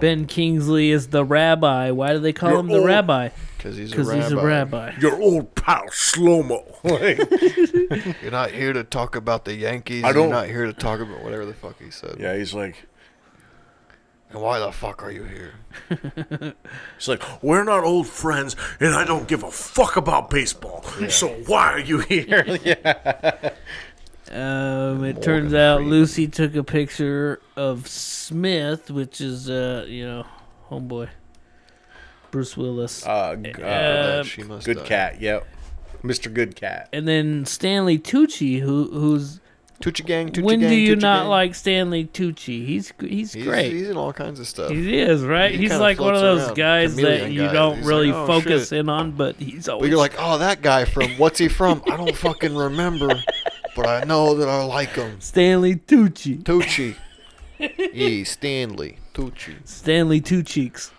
Ben Kingsley is the rabbi. Why do they call him the rabbi? Because he's a rabbi. Your old pal, Slow-Mo. You're not here to talk about the Yankees. You're not here to talk about whatever the fuck he said. Yeah, he's like... And why the fuck are you here? He's like, we're not old friends, and I don't give a fuck about baseball. Yeah. So why are you here? Yeah. It turns out Lucy took a picture of Smith, which is, homeboy, Bruce Willis. Good Cat, yep. Mr. Good Cat. And then Stanley Tucci, who's... Tucci Gang, when do you not like Stanley Tucci? He's great. He's in all kinds of stuff. He is, right? He's like one of those guys that you don't really focus in on, but he's always... But you're like, oh, that guy from... What's he from? I don't fucking remember, but I know that I like him. Stanley Tucci. Stanley Tucci. Stanley Two Cheeks.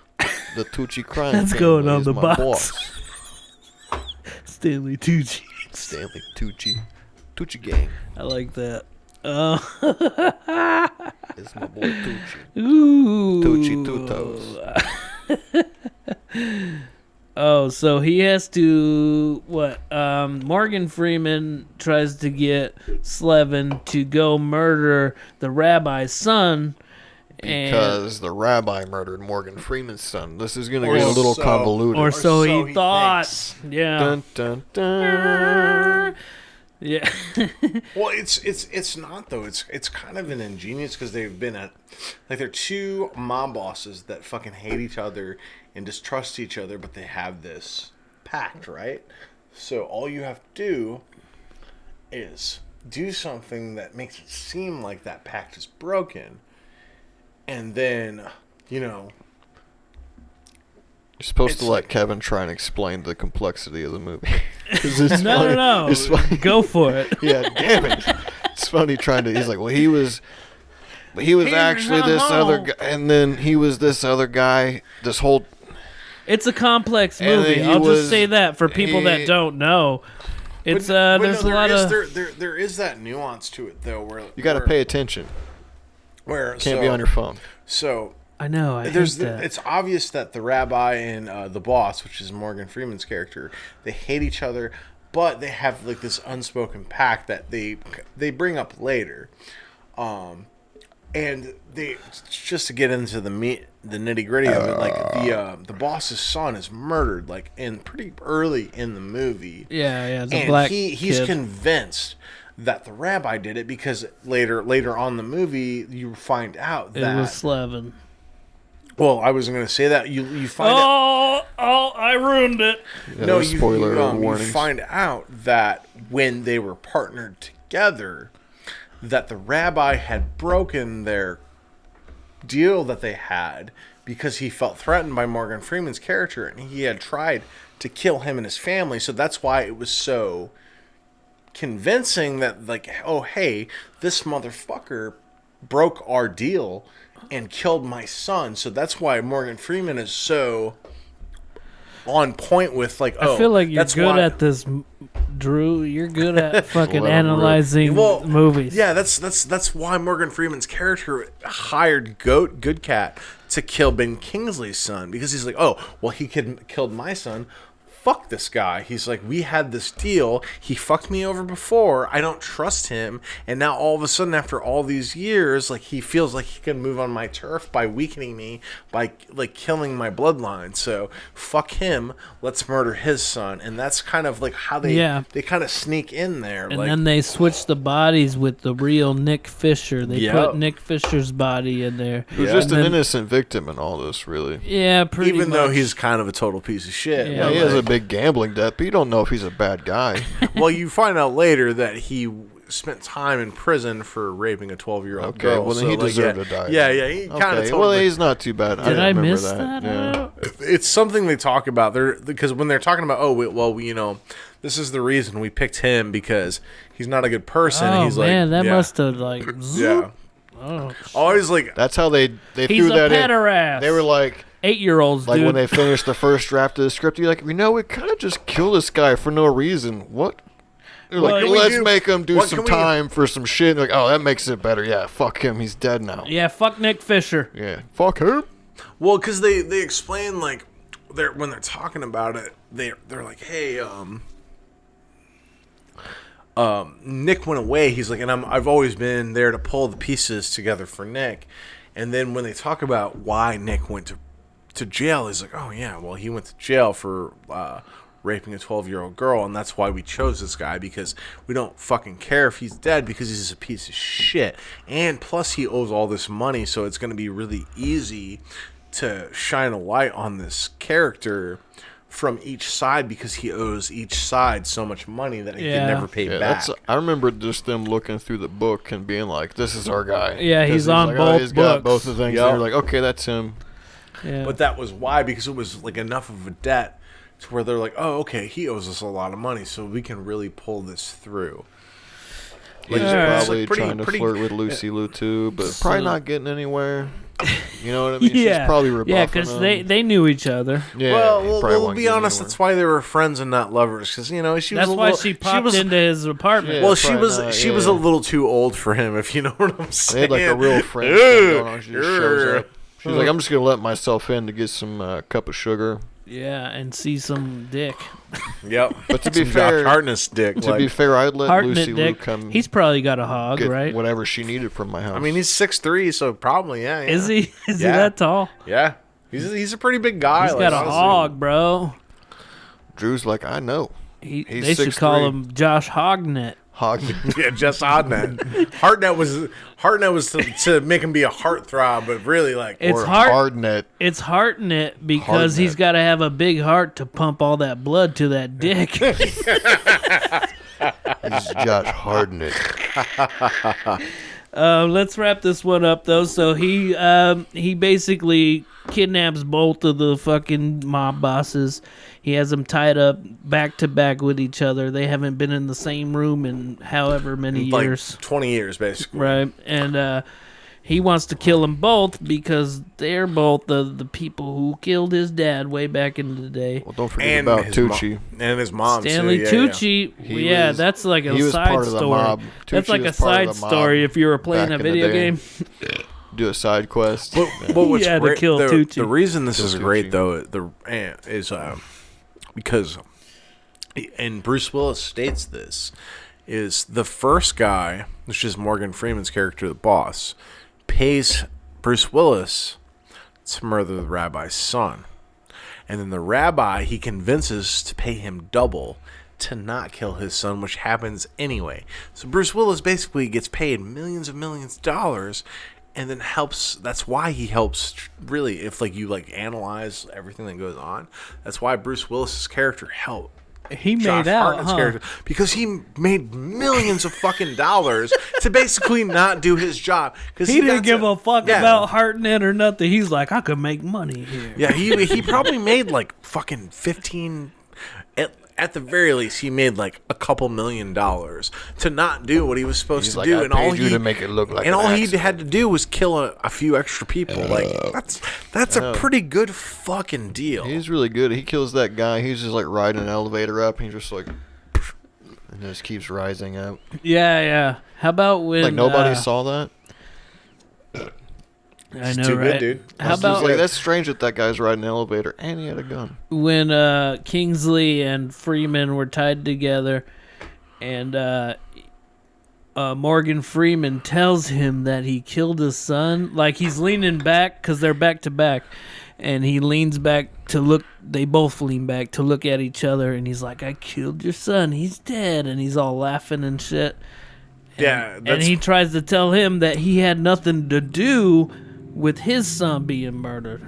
The Tucci crime That's going on the box. Boss. Stanley Two Cheeks. Stanley Tucci. Tucci Gang. I like that. It's my boy Tucci. Ooh. Tucci Two Toes. Oh, so he has to... What? Morgan Freeman tries to get Slevin to go murder the rabbi's son. Because the rabbi murdered Morgan Freeman's son. This is going to get a little convoluted. Or so he thought. Thinks. Yeah. Dun, dun, dun. Yeah. Well, it's not though. It's kind of an ingenious because they've been at they're two mob bosses that fucking hate each other and distrust each other, but they have this pact, right? So all you have to do is do something that makes it seem like that pact is broken, and then you're supposed to let Kevin try and explain the complexity of the movie. No. Go for it. Yeah, damn it. It's funny trying to... He's like, well, he was actually this other guy, and then he was this other guy, this whole... It's a complex movie. I'll just say that for people that don't know. It's there's a lot of... There is that nuance to it, though, where... You got to pay attention. Can't be on your phone. So... I know. That. It's obvious that the rabbi and the boss, which is Morgan Freeman's character, they hate each other, but they have like this unspoken pact that they bring up later, and they just to get into the nitty gritty of it, like the boss's son is murdered like pretty early in the movie. Yeah, the and black he's kid. Convinced that the rabbi did it because later on in the movie you find out that it was Slevin. Well, I wasn't going to say that. You find out... Oh, I ruined it. Yeah, no, spoiler warnings. You find out that when they were partnered together, that the rabbi had broken their deal that they had because he felt threatened by Morgan Freeman's character, and he had tried to kill him and his family. So that's why it was so convincing that, like, oh, hey, this motherfucker broke our deal and killed my son. So that's why Morgan Freeman is so on point with, like, I feel like you're good at this, Drew. You're good at fucking analyzing movies. Yeah, that's why Morgan Freeman's character hired Good Cat to kill Ben Kingsley's son, because he's like, oh, well, he killed my son. Fuck this guy. He's like, we had this deal. He fucked me over before. I don't trust him. And now all of a sudden, after all these years, like, he feels like he can move on my turf by weakening me, by like killing my bloodline. So fuck him. Let's murder his son. And that's kind of like how they kind of sneak in there. And then they switch the bodies with the real Nick Fisher. They put Nick Fisher's body in there. Who's just an innocent victim in all this, really. Yeah, pretty much. Even though he's kind of a total piece of shit. Yeah, he has a big big gambling debt, but you don't know if he's a bad guy. Well, you find out later that he spent time in prison for raping a 12-year-old girl. Okay, well, then he deserved to die. Yeah, he kind of well, he's not too bad. Did I remember miss that? Yeah. It's something they talk about. Because when they're talking about, this is the reason we picked him because he's not a good person. Oh, he's man, like, that must have, like... Yeah. Oh, always like... That's how they he's threw that a in. pederast. They were like... 8-year-olds, Like dude. when they finished the first draft of the script, you're like, we kind of just killed this guy for no reason. What? They're like, let's make him do some time for some shit. Like, oh, that makes it better. Yeah, fuck him. He's dead now. Yeah, fuck Nick Fisher. Yeah, fuck him. Well, because they explain, like, when they're talking about it, they're like, hey, Nick went away. He's like, and I've always been there to pull the pieces together for Nick. And then when they talk about why Nick went to jail, he's like, oh, yeah, well, he went to jail for raping a 12-year-old girl, and that's why we chose this guy, because we don't fucking care if he's dead because he's a piece of shit. And plus he owes all this money, so it's going to be really easy to shine a light on this character from each side because he owes each side so much money that he can never pay back. I remember just them looking through the book and being like, this is our guy. Yeah, he's on like, both he's books. got both the things. Yep. And you're like, okay, that's him. Yeah. But that was why, because it was like enough of a debt to where they're like, oh, okay, he owes us a lot of money, so we can really pull this through. He's Yeah. probably trying to flirt with Lucy Liu too, but probably not getting anywhere. You know what I mean? Yeah. She's probably rebuffing Yeah, because him. they knew each other. Yeah, Well, probably we'll won't be get honest. anywhere. That's why they were friends and not lovers. Because she That's was why she popped into his apartment. Yeah. Well, she probably was not, she was a little too old for him, if you know what I'm saying. They had like a real friend going on. She just shows up. She's like, I'm just gonna let myself in to get some cup of sugar. Yeah, and see some dick. Yep. But to be Some fair, Josh Hartness dick. I'd let Lucy Hartnett Liu dick. come. He's probably got a hog, get right? whatever she needed from my house. I mean, he's 6'3", so probably yeah. Is he? Is he Yeah. that tall? Yeah. He's a pretty big guy. He's got a hog, bro. Drew's like, I know. They He's should call 6'3". him Josh Hognet. Hog. Yeah, just Hartnett. Hartnett was to make him be a heartthrob, but really like It's or Hartnett. Hardnet. It's Hartnett because he's Hartnett. got to have a big heart to pump all that blood to that dick. He's Josh Hardnet. Let's wrap this one up though. So he basically kidnaps both of the fucking mob bosses. He has them tied up back to back with each other. They haven't been in the same room in however many years. like 20 years basically. Right. And he wants to kill them both because they're both the people who killed his dad way back in the day. Well, don't forget And about his Tucci. and his mom Stanley too. Yeah, Tucci, He yeah, was- that's like a he was side part of the story. mob. That's Tucci like a was part side of the mob story if you were playing back a in the video day. game. Do a side quest. But what's Yeah, to great, kill the Tucci. reason this Kill is Tucci. great though is because and Bruce Willis states this is the first guy, which is Morgan Freeman's character, the boss, pays Bruce Willis to murder the rabbi's son. And then the rabbi he convinces to pay him double to not kill his son, which happens anyway. So Bruce Willis basically gets paid millions of dollars and then helps. That's why he helps, really, if like you like analyze everything that goes on, that's why Bruce Willis's character helped He Josh made out, Hartnett's huh? character, because he made millions of fucking dollars to basically not do his job. Because He didn't give a fuck yeah. about Hartnett or nothing. He's like, I could make money here. Yeah, he probably made like fucking 15. At the very least, he made like a couple $1 million to not do what he was supposed He's to like, do, I and all paid you he to make it look like and an all he accident. had to do was kill a few extra people. Like that's a pretty good fucking deal. He's really good. He kills that guy. He's just like riding an elevator up. And he's just like, and just keeps rising up. Yeah, yeah. How about when Like nobody saw that. I know, too good, right? dude. How It's about like that's strange that guy's riding an elevator and he had a gun. when Kingsley and Freeman were tied together, and Morgan Freeman tells him that he killed his son. Like he's leaning back because they're back to back, and he leans back to look. They both lean back to look at each other, and he's like, "I killed your son. He's dead," and he's all laughing and shit. Yeah, And he tries to tell him that he had nothing to do with his son being murdered.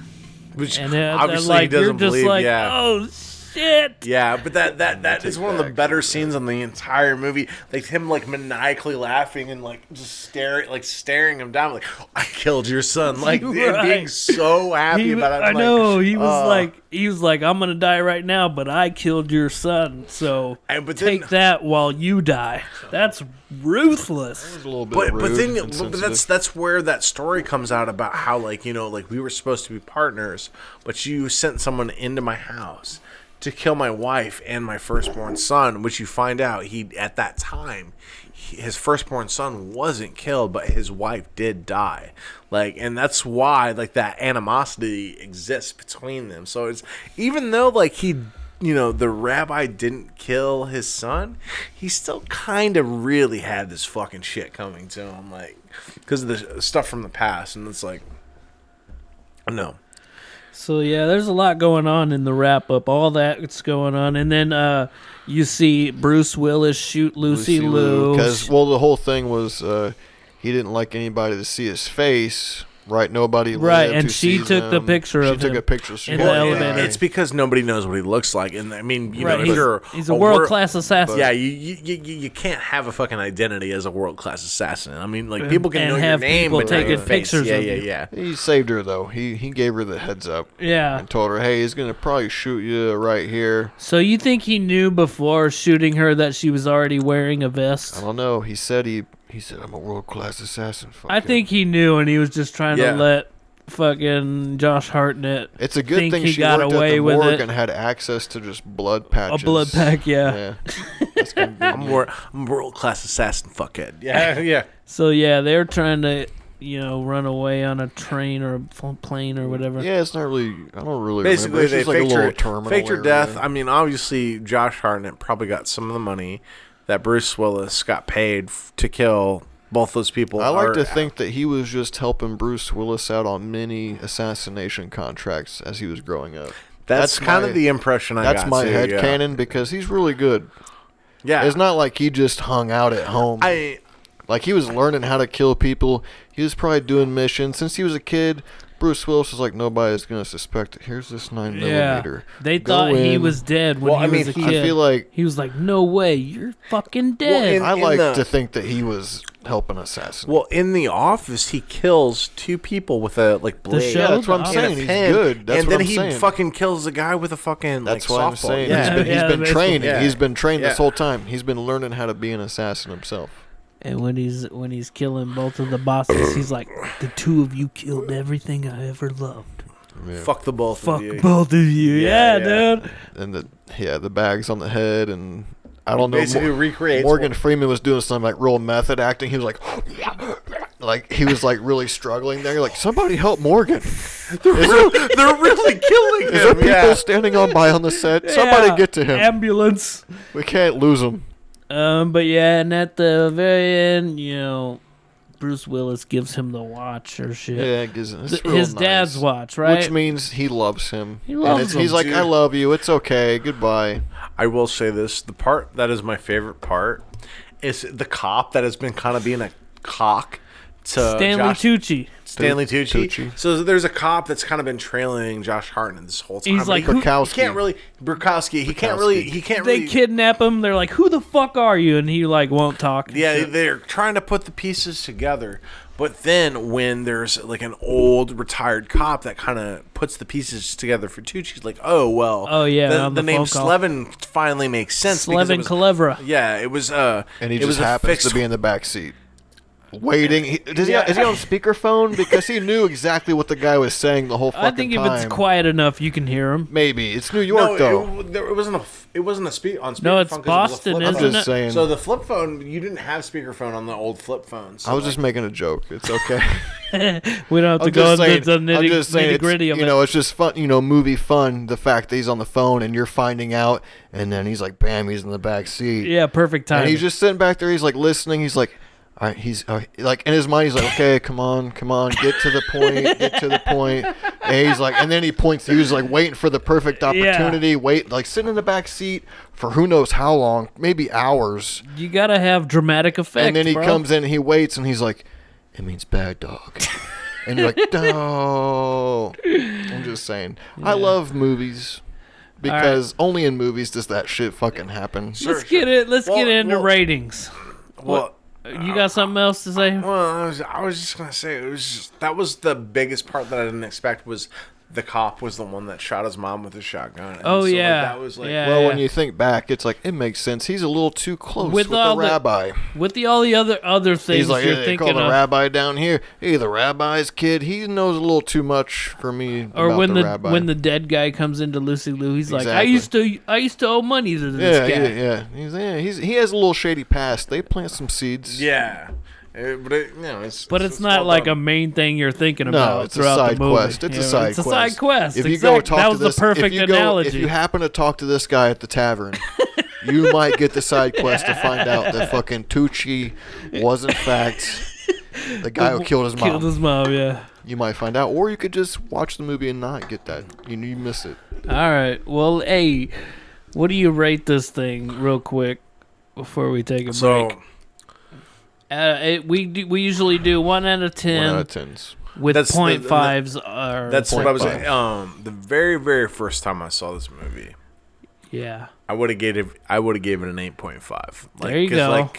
which And obviously like, he doesn't you're just believe. like, yeah, oh shit. Yeah, but that is one of the better scenes in the entire movie. Like him like maniacally laughing and like just staring him down like, I killed your son. Like and being so happy about it. I know. He was like, I'm gonna die right now, but I killed your son. So take that while you die. That's ruthless. That was a little bit rude but that's where that story comes out about how like, you know, like we were supposed to be partners, but you sent someone into my house to kill my wife and my firstborn son, which you find out at that time his firstborn son wasn't killed, but his wife did die. Like, and that's why like that animosity exists between them. So it's, even though like he, you know, the rabbi didn't kill his son, he still kind of really had this fucking shit coming to him, like, because of the stuff from the past. And it's like, no. So yeah, there's a lot going on in the wrap up. All that's going on, and then you see Bruce Willis shoot Lucy Liu because the whole thing was he didn't like anybody to see his face. Right, nobody lived and who she sees took the him. picture of him. She took a picture in the elevator. It's because nobody knows what he looks like, and I mean, you know, he's a world-class assassin. Yeah, you can't have a fucking identity as a world-class assassin. I mean, like people can know your name, but taking pictures. Yeah. He saved her though. He gave her the heads up. Yeah, and told her, hey, he's gonna probably shoot you right here. So you think he knew before shooting her that she was already wearing a vest? I don't know. He said I'm a world-class assassin. I think he knew, and he was just trying to let fucking Josh Hartnett. It's a good thing she got away at the morgue and had access to just blood patches. A blood pack, yeah. That's gonna be I'm a world-class assassin, fuckhead. Yeah. So yeah, they're trying to, you know, run away on a train or a plane or whatever. Yeah, it's not really. I don't really. Basically, remember. It's they like faked her death. I mean, obviously, Josh Hartnett probably got some of the money that Bruce Willis got paid to kill both those people. I like to think that he was just helping Bruce Willis out on many assassination contracts as he was growing up. That's kind of the impression I got. That's my headcanon because he's really good. Yeah. It's not like he just hung out at home. Like he was learning how to kill people. He was probably doing missions. Since he was a kid, Bruce Willis was like, nobody's going to suspect it. Here's this 9mm. Yeah. They thought he was dead when he was a kid. I feel like he was like, no way, you're fucking dead. I like to think that he was helping assassinate. Well, in The Office, he kills two people with a blade. Yeah, that's what I'm saying. He's good. That's and what then I'm saying. Fucking kills a guy with a fucking that's what I'm softball. saying. Yeah. He's been trained. Yeah. He's been trained this whole time. He's been learning how to be an assassin himself. And when he's killing both of the bosses, he's like, the two of you killed everything I ever loved. Yeah. Fuck the both of you. Fuck both of you. Yeah, dude. And the bags on the head, and I don't know. Basically recreates Morgan Freeman was doing some like real method acting. He was like he was like really struggling there. You're like, somebody help Morgan. They're really killing him. Is there people standing on the set? Somebody get to him. Ambulance. We can't lose him. But yeah, and at the very end, you know, Bruce Willis gives him the watch or shit. Yeah, it gives his dad's watch, right? Which means he loves him. He loves him. He's like, I love you. It's okay. Goodbye. I will say this: the part that is my favorite part is the cop that has been kind of being a cock to Stanley Tucci. Stanley Tucci. So there's a cop that's kind of been trailing Josh Hartnett this whole time. He's like, Bukowski. He can't really. Bukowski. He can't really. They kidnap him. They're like, who the fuck are you? And he like won't talk. Yeah, they're trying to put the pieces together. But then when there's like an old retired cop that kind of puts the pieces together for Tucci's like, oh well. Oh yeah, the name Slevin finally makes sense. Slevin Culebra. Yeah, it was. And he just happens to be in the back seat. Waiting. Is he on speakerphone? Because he knew exactly what the guy was saying the whole fucking time. I think if it's quiet enough, you can hear him. Maybe. It's New York, though. It wasn't a speakerphone. No, it's Boston, isn't it? I'm just saying. So the flip phone, you didn't have speakerphone on the old flip phones. So I was just making a joke. It's okay. We don't have to go into the nitty gritty of it. You know, it's just fun. You know, movie fun. The fact that he's on the phone and you're finding out, and then he's like, bam, he's in the back seat. Yeah, perfect time. And he's just sitting back there. He's like listening. He's like. All right, he's like in his mind. He's like, okay, come on, get to the point. And he's like, and then he points. He was like waiting for the perfect opportunity. Like sitting in the back seat for who knows how long, maybe hours. You gotta have dramatic effect. And then he comes in, and he waits, and he's like, it means bad dog. And you're like, no. I'm just saying, I love movies. because only in movies does that shit fucking happen. Let's get into ratings. Well, you got something else to say? Well, I was just gonna say that was the biggest part that I didn't expect was the cop was the one that shot his mom with a shotgun. And oh, so, yeah. that was like... Well, when you think back, it's like, it makes sense. He's a little too close with the rabbi. With all the other things he's like, you're they thinking call the of. rabbi down here. Hey, the rabbi's kid, he knows a little too much for me or about when the rabbi. when the dead guy comes into Lucy Liu, he's like, I used to owe money to this guy. He has a little shady past. They plant some seeds. Yeah. But it's not like a main thing you're thinking about. No, it's a side quest. It's a side quest. It's a side quest. If you go talk that to was this, the perfect analogy. If you happen to talk to this guy at the tavern, you might get the side quest to find out that fucking Tucci was in fact the guy who killed his mom. Killed his mom, yeah. You might find out, or you could just watch the movie and not get that. You miss it. All right. Well, hey, what do you rate this thing, real quick, before we take a break? We usually do 1 out of 10. 1 out of 10s. With 0.5s. That's what I was saying. The very, very first time I saw this movie, yeah, I would have gave it an 8.5. There you go.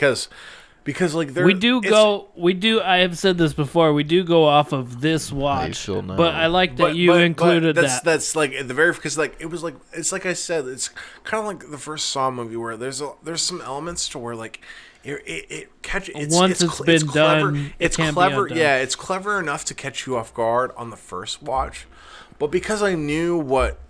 Because I have said this before. We do go off of this watch, but I like that you included that. That's like at the very because like it was like it's like I said, it's kind of like the first Saw movie where there's some elements to where like. Once it's been done, it's clever. Yeah, it's clever enough to catch you off guard on the first watch, but because I knew what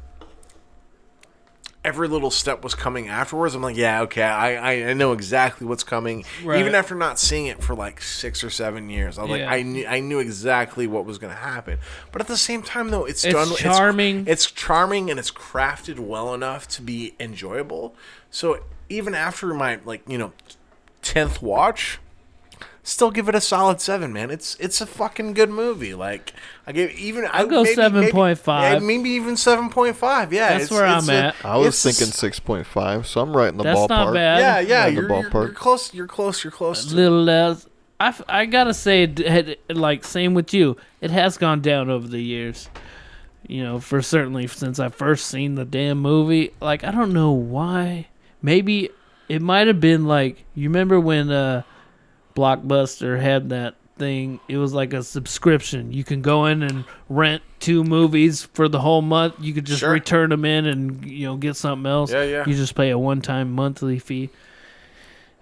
every little step was coming afterwards, I'm like, yeah, okay, I know exactly what's coming. Right. Even after not seeing it for like 6 or 7 years, I was like, I knew exactly what was going to happen. But at the same time, though, it's done. Charming. It's charming and it's crafted well enough to be enjoyable. So even after my 10th watch, still give it a solid 7, man. It's a fucking good movie. Like I'll go 7.5. Maybe even 7.5. Yeah, that's where I'm at. I was thinking 6.5, so I'm right in the ballpark. That's not bad. Yeah, you're close. You're close. A little less. I gotta say, like same with you. It has gone down over the years. For certainly since I first seen the damn movie. Like I don't know why. Maybe. It might have been like, you remember when Blockbuster had that thing? It was like a subscription. You can go in and rent 2 movies for the whole month. You could just return them in and get something else. Yeah. You just pay a one-time monthly fee.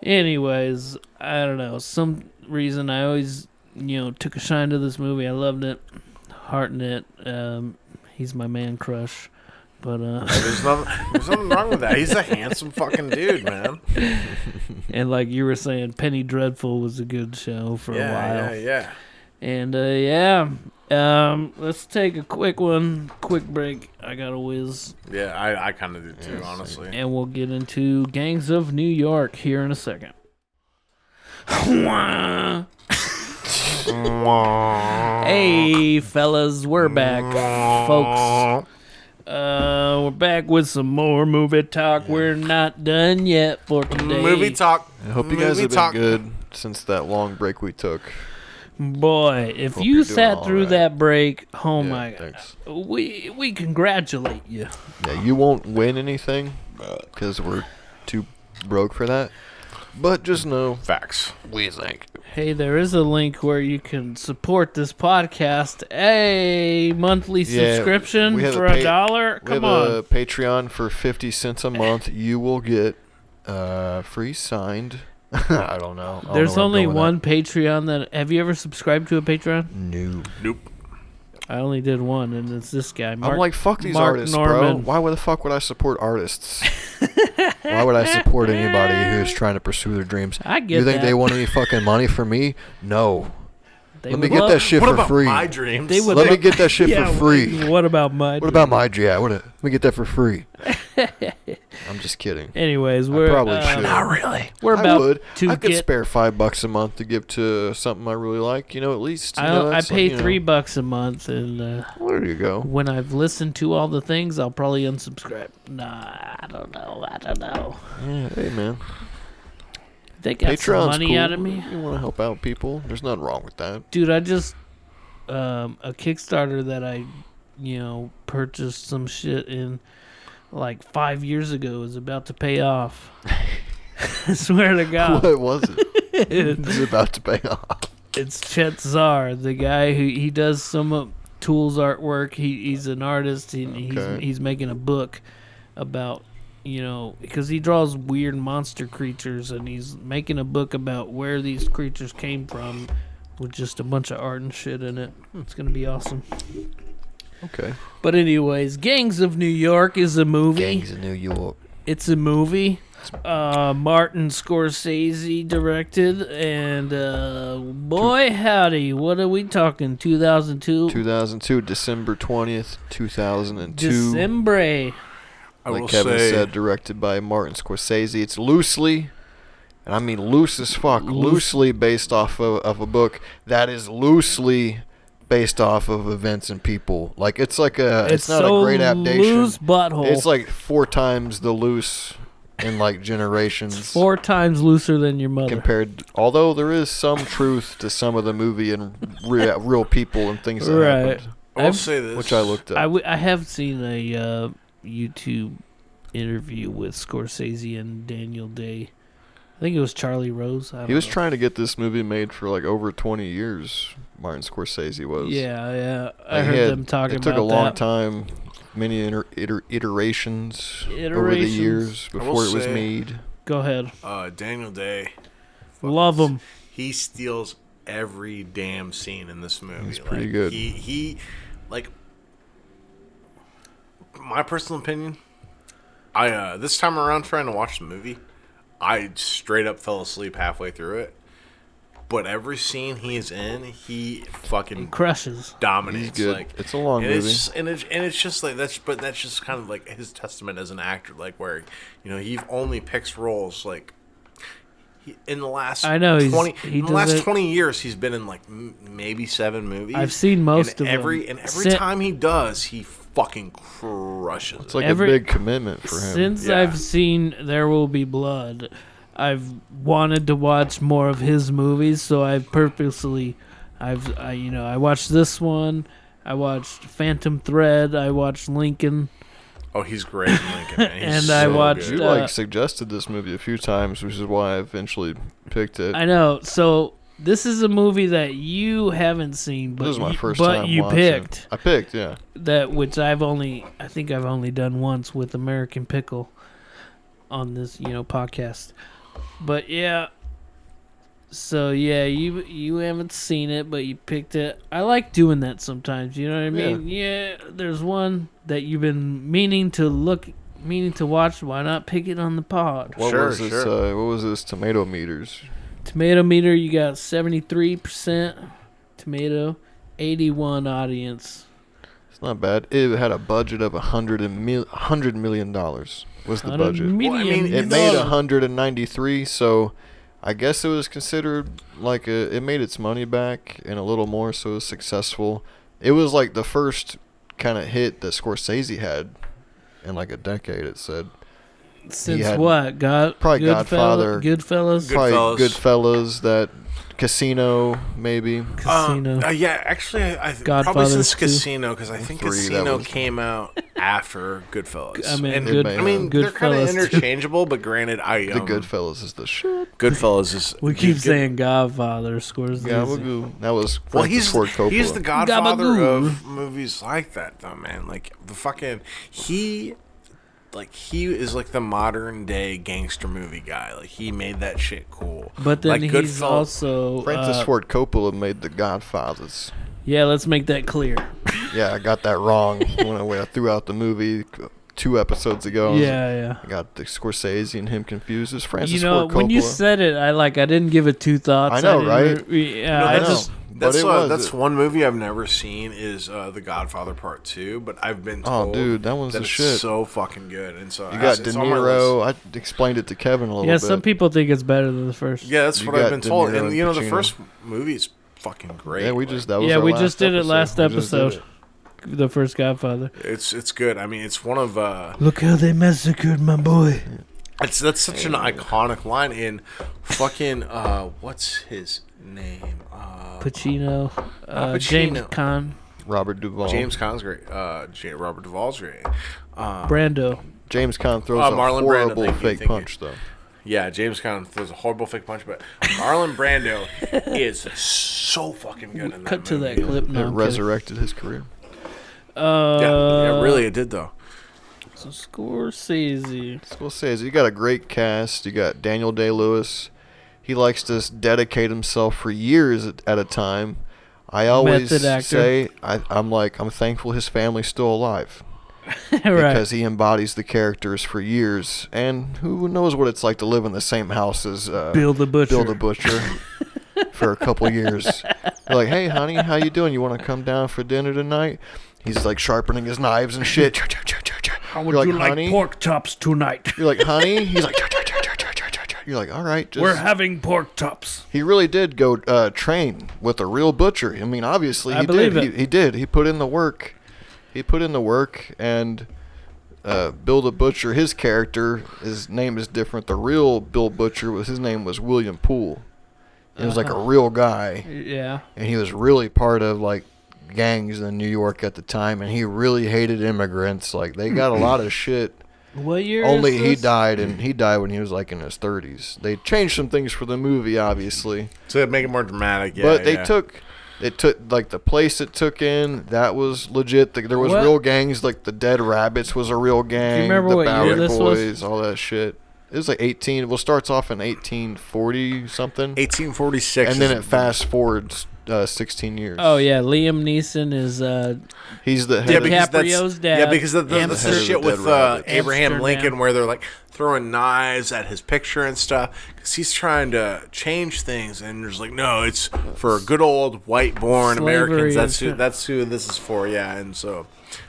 Anyways, I don't know. Some reason I always took a shine to this movie. I loved it. Hartnett, he's my man crush. But there's nothing wrong with that. He's a handsome fucking dude, man. And like you were saying, Penny Dreadful was a good show for a while. Yeah. And let's take a quick break. I got a whiz. Yeah, I kind of do too, honestly. And we'll get into Gangs of New York here in a second. Hey, fellas, we're back, folks. We're back with some more movie talk. We're not done yet for today. Movie talk. I hope you guys have been good since that long break we took. Boy, if you sat through that break, my God, we congratulate you. Yeah, you won't win anything because we're too broke for that. But just know, facts. We think. Hey, there is a link where you can support this podcast. A monthly subscription for $1. Come on. We have a Patreon for 50 cents a month. You will get free signed. I don't know. There's only one Patreon that. Have you ever subscribed to a Patreon? No. Nope. I only did one, and it's this guy. I'm like, fuck these artists, bro. Why the fuck would I support artists? Why would I support anybody who's trying to pursue their dreams? I get You think that. they want any fucking money from me? No. Let me get that shit for free. My dreams? Let me get that shit for free. What about my dreams? What about my dreams? Let me get that for free. I'm just kidding. Anyways, I probably should. Not really. We're about I could spare $5 a month to give to something I really like. At least. I pay $3 a month, and there you go. When I've listened to all the things, I'll probably unsubscribe. Nah, I don't know. Yeah, hey man. They got Patreon's some money cool. out of me. You want to help out people? There's nothing wrong with that. Dude, I just a Kickstarter that I purchased some shit in like 5 years ago is about to pay off. I swear to God. What was it? It's about to pay off. It's Chet Zar, the guy who he does some tools artwork. He's an artist. He's making a book about, because he draws weird monster creatures, and he's making a book about where these creatures came from with just a bunch of art and shit in it. It's going to be awesome. Okay. But anyways, Gangs of New York is a movie. Gangs of New York. It's a movie. Martin Scorsese directed, and boy howdy, what are we talking? 2002. 2002, December 20th, 2002. December. Like Kevin said, directed by Martin Scorsese. It's loosely, and I mean loose as fuck, loosely based off of a book that is loosely based off of events and people. Like it's not a great adaptation. Loose butthole. It's like 4 times the loose in like generations. It's 4 times looser than your mother. Although there is some truth to some of the movie and real people and things that happened. I'll say this, which I looked up. I have seen a YouTube interview with Scorsese and Daniel Day. I think it was Charlie Rose. He was trying to get this movie made for like over 20 years. Martin Scorsese was. Yeah. I heard them talking about that. It took a long time, many iterations over the years before it was made. Go ahead. Daniel Day. Love him. He steals every damn scene in this movie. He's pretty good. He my personal opinion, I this time around trying to watch the movie, I straight up fell asleep halfway through it. But every scene he's in, he fucking crushes, dominates. He's good. Like, it's a long movie, it's just like that's. But that's just kind of like his testament as an actor, like where he only picks roles like. In the last 20 years, he's been in like maybe 7 movies. I've seen most of them. And every time he does, he fucking crushes. It's like a big commitment for him. Since I've seen There Will Be Blood, I've wanted to watch more of his movies, so I've purposely, I watched this one, I watched Phantom Thread, I watched Lincoln. Oh, he's great in Lincoln, man. And so I watched. You suggested this movie a few times, which is why I eventually picked it. I know. So this is a movie that you haven't seen, but this is my first time you watching. picked. I picked, yeah. That which I think I've only done once with American Pickle on this podcast. But yeah. So yeah, you haven't seen it, but you picked it. I like doing that sometimes. You know what I mean? Yeah. There's one that you've been meaning to watch. Why not pick it on the pod? What was this tomato meters? Tomato meter, you got 73% tomato, 81 audience. It's not bad. It had a budget of $100 million. Was the budget? It made 193, so. I guess it was considered like it made its money back and a little more, so it was successful. It was like the first kind of hit that Scorsese had in like a decade, it said. Since what? Probably Godfather. Goodfellas? Probably Goodfellas, that Casino, maybe. Casino. Yeah, actually, I probably since Casino, because I think Casino came out after Goodfellas. They're kind of interchangeable, but granted, the Goodfellas is the shit. Goodfellas is. We keep saying Godfather, Scorsese. Gabagool. That was Francis Ford Coppola. He's the Godfather of movies like that, though, man. Like the fucking he is like the modern day gangster movie guy. Like he made that shit cool. But then he's also Francis Ford Coppola made the Godfathers. Yeah, let's make that clear. Yeah, I got that wrong when I threw out the movie 2 episodes ago. Yeah. I got the Scorsese and him confused. It's Francis Ford Coppola. When you said it, I didn't give it 2 thoughts. I know, right? I know. That's one movie I've never seen is The Godfather Part 2, but I've been told that one's the shit. It's so fucking good. And so you got De Niro. I explained it to Kevin a little bit. Yeah, some people think it's better than the first. Yeah, that's what I've been told. And the first movie is fucking great. Yeah, we just did it last episode. The first Godfather. It's good. I mean, it's one of look how they massacred my boy. That's such an iconic line in fucking what's his name? Pacino. James Caan. Robert Duvall. James Caan's great. Robert Duvall's great. Brando. James Caan throws a Marlon Brando, horrible fake punch, though. Yeah, James Caan throws a horrible fake punch, but Marlon Brando is so fucking good in that Cut to movie. that clip now. It resurrected his career. Yeah, really, it did, though. So Scorsese. You got a great cast. You got Daniel Day-Lewis. He likes to dedicate himself for years at a time. I always say, I'm thankful his family's still alive. Right. Because he embodies the characters for years. And who knows what it's like to live in the same house as Bill the Butcher. For a couple years. You're like, hey, honey, how you doing? You want to come down for dinner tonight? He's like sharpening his knives and shit. How would you like pork chops tonight? You're like, honey? He's like, you're like, all right. We're having pork chops. He really did go train with a real butcher. I mean, obviously, I believe it. He did. He put in the work. And Bill the Butcher, his character, his name is different. The real Bill Butcher, his name was William Poole. He was like a real guy. Yeah. And he was really part of, like, gangs in New York at the time, and he really hated immigrants. Like, they got a lot of shit. What year Only is he this? died, and he died when he was like in his 30s. They changed some things for the movie, obviously, to make it more dramatic. Yeah, but they took like the place it took in. That was legit. There was real gangs, like the Dead Rabbits was a real gang. Do you remember the what Bowery year this Boys, was? all that shit. It was like 18. Well, starts off in 1840 something, 1846, and then it fast forwards 16 years. Oh yeah, Liam Neeson is he's the head DiCaprio's dad. Yeah, because that's the shit with Abraham Amsterdam. Lincoln, where they're like throwing knives at his picture and stuff, because he's trying to change things, and there's like, no, it's for good old white-born Slavery Americans. That's who this is for. Yeah, and so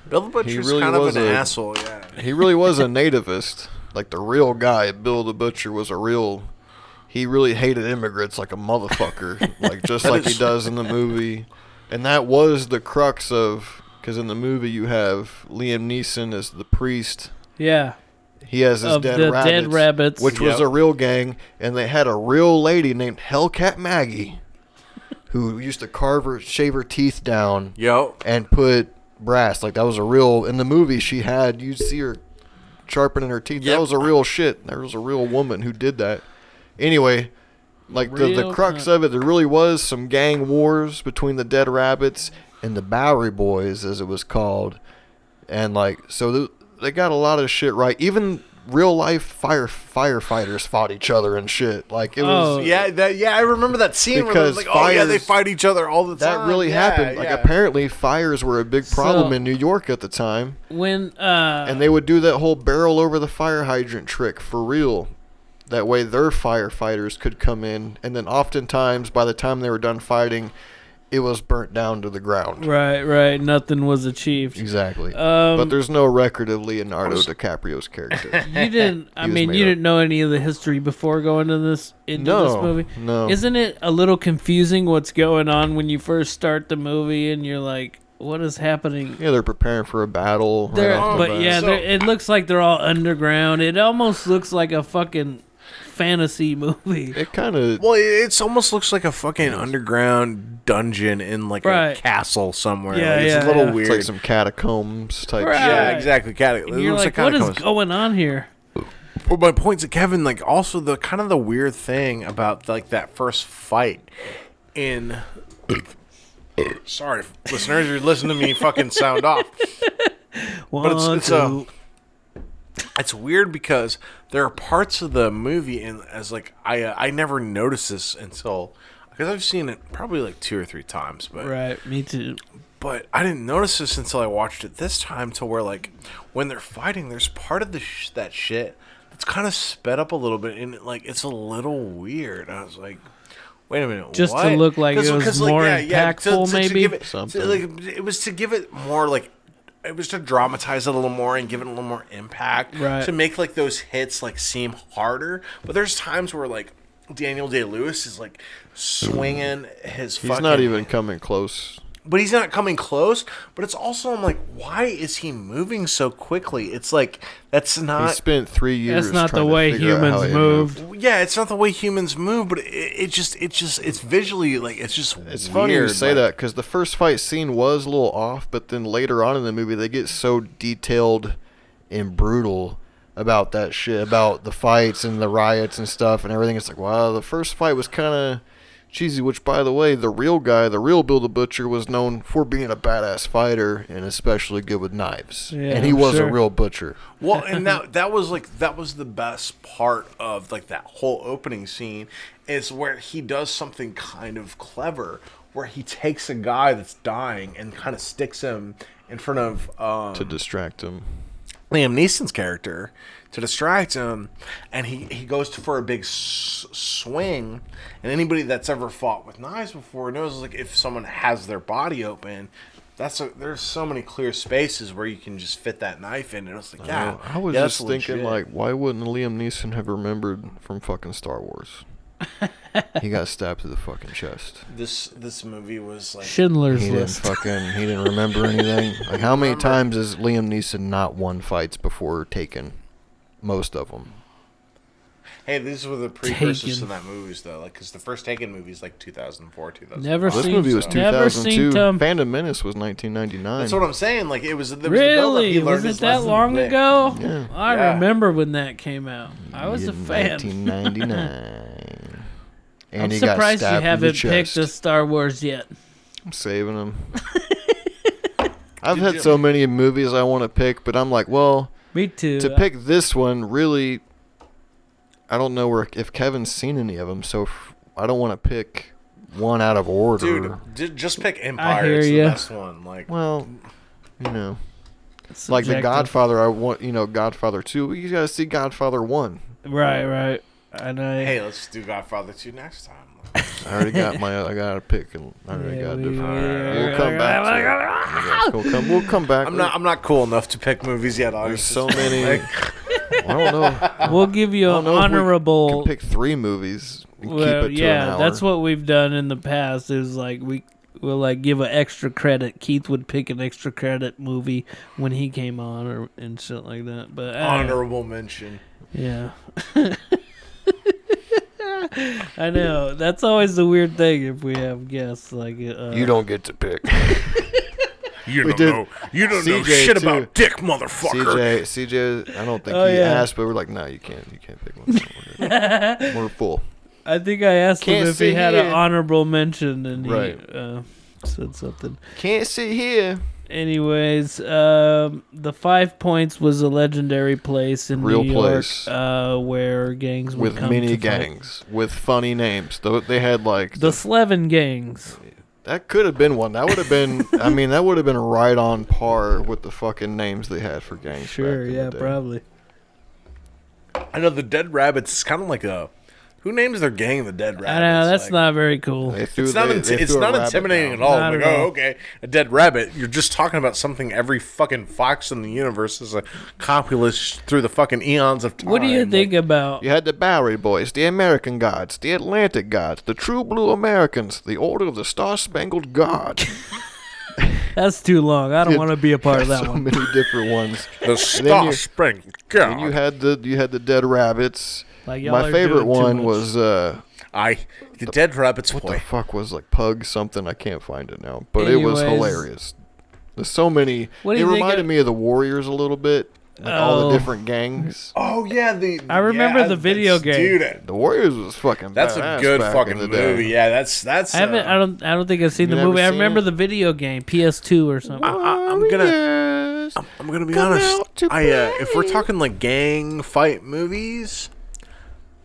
Bill the Butcher's really kind of was an asshole. Yeah, He really was a nativist. Like the real guy, Bill the Butcher was a real. He really hated immigrants like a motherfucker, like just like he does in the movie. And that was the crux of, because in the movie you have Liam Neeson as the priest. Yeah. He has his Dead Rabbits, which was a real gang, and they had a real lady named Hellcat Maggie, who used to shave her teeth down, and put brass. Like that was a real. In the movie, you'd see her sharpening her teeth. Yep. That was a real shit. There was a real woman who did that. Anyway, like the crux of it, there really was some gang wars between the Dead Rabbits and the Bowery Boys, as it was called, and like so they got a lot of shit right. Even real life firefighters fought each other and shit. Like it was. I remember that scene where they're like, they fight each other all the time. That really happened. Like apparently fires were a big problem in New York at the time. And they would do that whole barrel over the fire hydrant trick for real. That way their firefighters could come in, and then oftentimes by the time they were done fighting, it was burnt down to the ground. Right. Nothing was achieved. Exactly. But there's no record of Leonardo DiCaprio's character. You didn't. You didn't know any of the history before going into this movie. No. Isn't it a little confusing what's going on when you first start the movie and you're like, what is happening? Yeah, they're preparing for a battle. It looks like they're all underground. It almost looks like a fucking fantasy movie. It kind of. Well, it almost looks like a fucking underground dungeon in like a castle somewhere. It's a little weird. It's like some catacombs type shit. Yeah, exactly. And you're like, what is going on here? Well, my point to Kevin, like, also the kind of the weird thing about like that first fight in. Sorry, listeners, you're listening to me fucking sound off. It's weird because there are parts of the movie, and as like I never noticed this until, because I've seen it probably like 2 or 3 times, but right, me too. But I didn't notice this until I watched it this time, to where like when they're fighting, there's part of that shit that's kind of sped up a little bit, and it's a little weird. I was like, wait a minute, just what? to look like it was more impactful, maybe. It was to give it more like. It was to dramatize it a little more and give it a little more impact, to make like those hits like seem harder. But there's times where like Daniel Day-Lewis is like swinging his. He's not even coming close. But he's not coming close. But it's also, I'm like, why is he moving so quickly? It's like, that's not. He spent 3 years. That's not the way humans move. Yeah, it's not the way humans move. But it's visually like it's just. It's funny you say that, because the first fight scene was a little off, but then later on in the movie they get so detailed and brutal about that shit, about the fights and the riots and stuff and everything. It's like, wow, the first fight was kind of cheesy, which, by the way, the real Bill the Butcher, was known for being a badass fighter and especially good with knives. Yeah, and he was a real butcher. Well, and that was the best part of like that whole opening scene, is where he does something kind of clever, where he takes a guy that's dying and kind of sticks him in front of To distract him. Liam Neeson's character, to distract him, and he goes for a big swing. And anybody that's ever fought with knives before knows, like, if someone has their body open, there's so many clear spaces where you can just fit that knife in. And it's like, I was just thinking, like, why wouldn't Liam Neeson have remembered from fucking Star Wars? He got stabbed through the fucking chest. This movie was like Schindler's He List. he didn't remember anything. Like, how many times has Liam Neeson not won fights before Taken? Most of them. Hey, these were the precursors to that movies, though. Like, because the first Taken movie is like 2004, 2005. Never This seen, movie was never seen 2002. Phantom Menace was 1999. That's what I'm saying. Like, there was Really? He Was learned it his that lesson long quick. ago? Yeah. I remember when that came out. I was a fan. 1999. And I'm he got surprised you stabbed through the haven't picked chest. a Star Wars yet. I'm saving them. I've had so many movies I want to pick, but I'm like, well, Me too. to pick this one, really, I don't know if Kevin's seen any of them, so I don't want to pick one out of order. Dude, just pick I Empire. hear It's the ya. best one. Like, Well, you know, It's like the subjective. Godfather. I want, Godfather 2. You got to see Godfather 1. Right. And hey, let's do Godfather 2 next time. I already got I got to pick, and I already got different. We'll we'll come back to it. We'll come back. I'm not cool enough to pick movies yet. There's Obviously. so many. I don't know. We'll give you I an don't know if we honorable. can pick 3 movies and keep Well, it to an hour. that's what we've done in the past. Is like we'll like give an extra credit. Keith would pick an extra credit movie when he came on and shit like that. But Honorable mention. Yeah. I know. That's always the weird thing if we have guests. Like You don't get to pick. You We don't did know. You don't know CJ shit too. about dick, motherfucker. CJ, I don't think Oh, he yeah. asked, but we're like, no, you can't pick one. We're full. I think I asked him Can't if he see had an here. honorable mention, and he Right. said something. Can't see here. Anyways, the 5 Points was a legendary place in Real New York, place. where gangs would With come mini to fight. gangs, with funny names. They had like The Slevin gangs. that could have been one. That would have been. I mean, that would have been right on par with the fucking names they had for gangs. Sure, back in yeah, the day. probably. I know the Dead Rabbits is kind of like a. Who names their gang the Dead Rabbits? I know that's Like, not very cool. They threw, It's not. they It's threw a not rabbit intimidating down. at all. Not Like, at all. oh, okay, a dead rabbit. You're just talking about something every fucking fox in the universe is accomplished through the fucking eons of time. What do you think about? You had the Bowery Boys, the American Gods, the Atlantic Gods, the True Blue Americans, the Order of the Star Spangled God. That's too long. I don't want to be a part of that so one. many different ones. The then Star you- Spangled And God. you had the Dead Rabbits. Like, y'all My are favorite doing too one much. was the Dead Rabbits. what Boy. the fuck was like Pug something? I can't find it now, but it was Anyways. hilarious. There's so many. What do It you think reminded of- me of the Warriors a little bit, like all Oh. the different gangs. Oh yeah, I remember the video game. Dude, The Warriors was fucking. that's a badass good back fucking in the day. movie. Yeah, that's. I haven't. I don't think I've seen You the never movie. I seen remember it? the video game, PS2 or something. I'm gonna. Warriors. I'm gonna be Come honest. out to If we're play. talking like gang fight movies,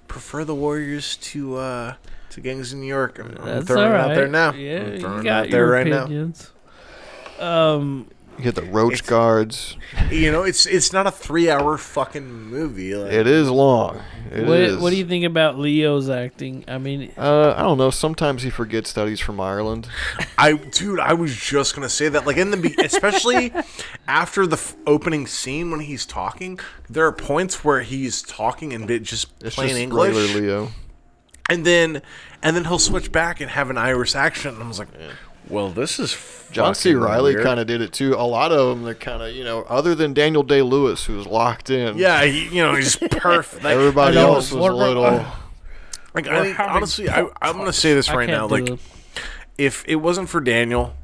prefer the Warriors to gangs in New York. I'm That's throwing all it right. out there now. Yeah, I'm you throwing it got out there your right opinions. You get the Roach It's- Guards. now. You know, it's not a 3-hour fucking movie. Like, It is long. It is. What do you think about Leo's acting? I mean, I don't know. Sometimes he forgets that he's from Ireland. I was just gonna say that. Like in the especially after the opening scene when he's talking, there are points where he's talking and just It's plain just English. regular Leo. And then he'll switch back and have an Irish accent, and I was like, "Well, this is John C. fucking Reilly weird. kind of did it too. A lot of them, they're kind of, other than Daniel Day-Lewis, who's locked in. Yeah, he's perfect. Like, Everybody I know, else was a little. like, honestly, I'm gonna say this I right now. can't do Like, it. if it wasn't for Daniel,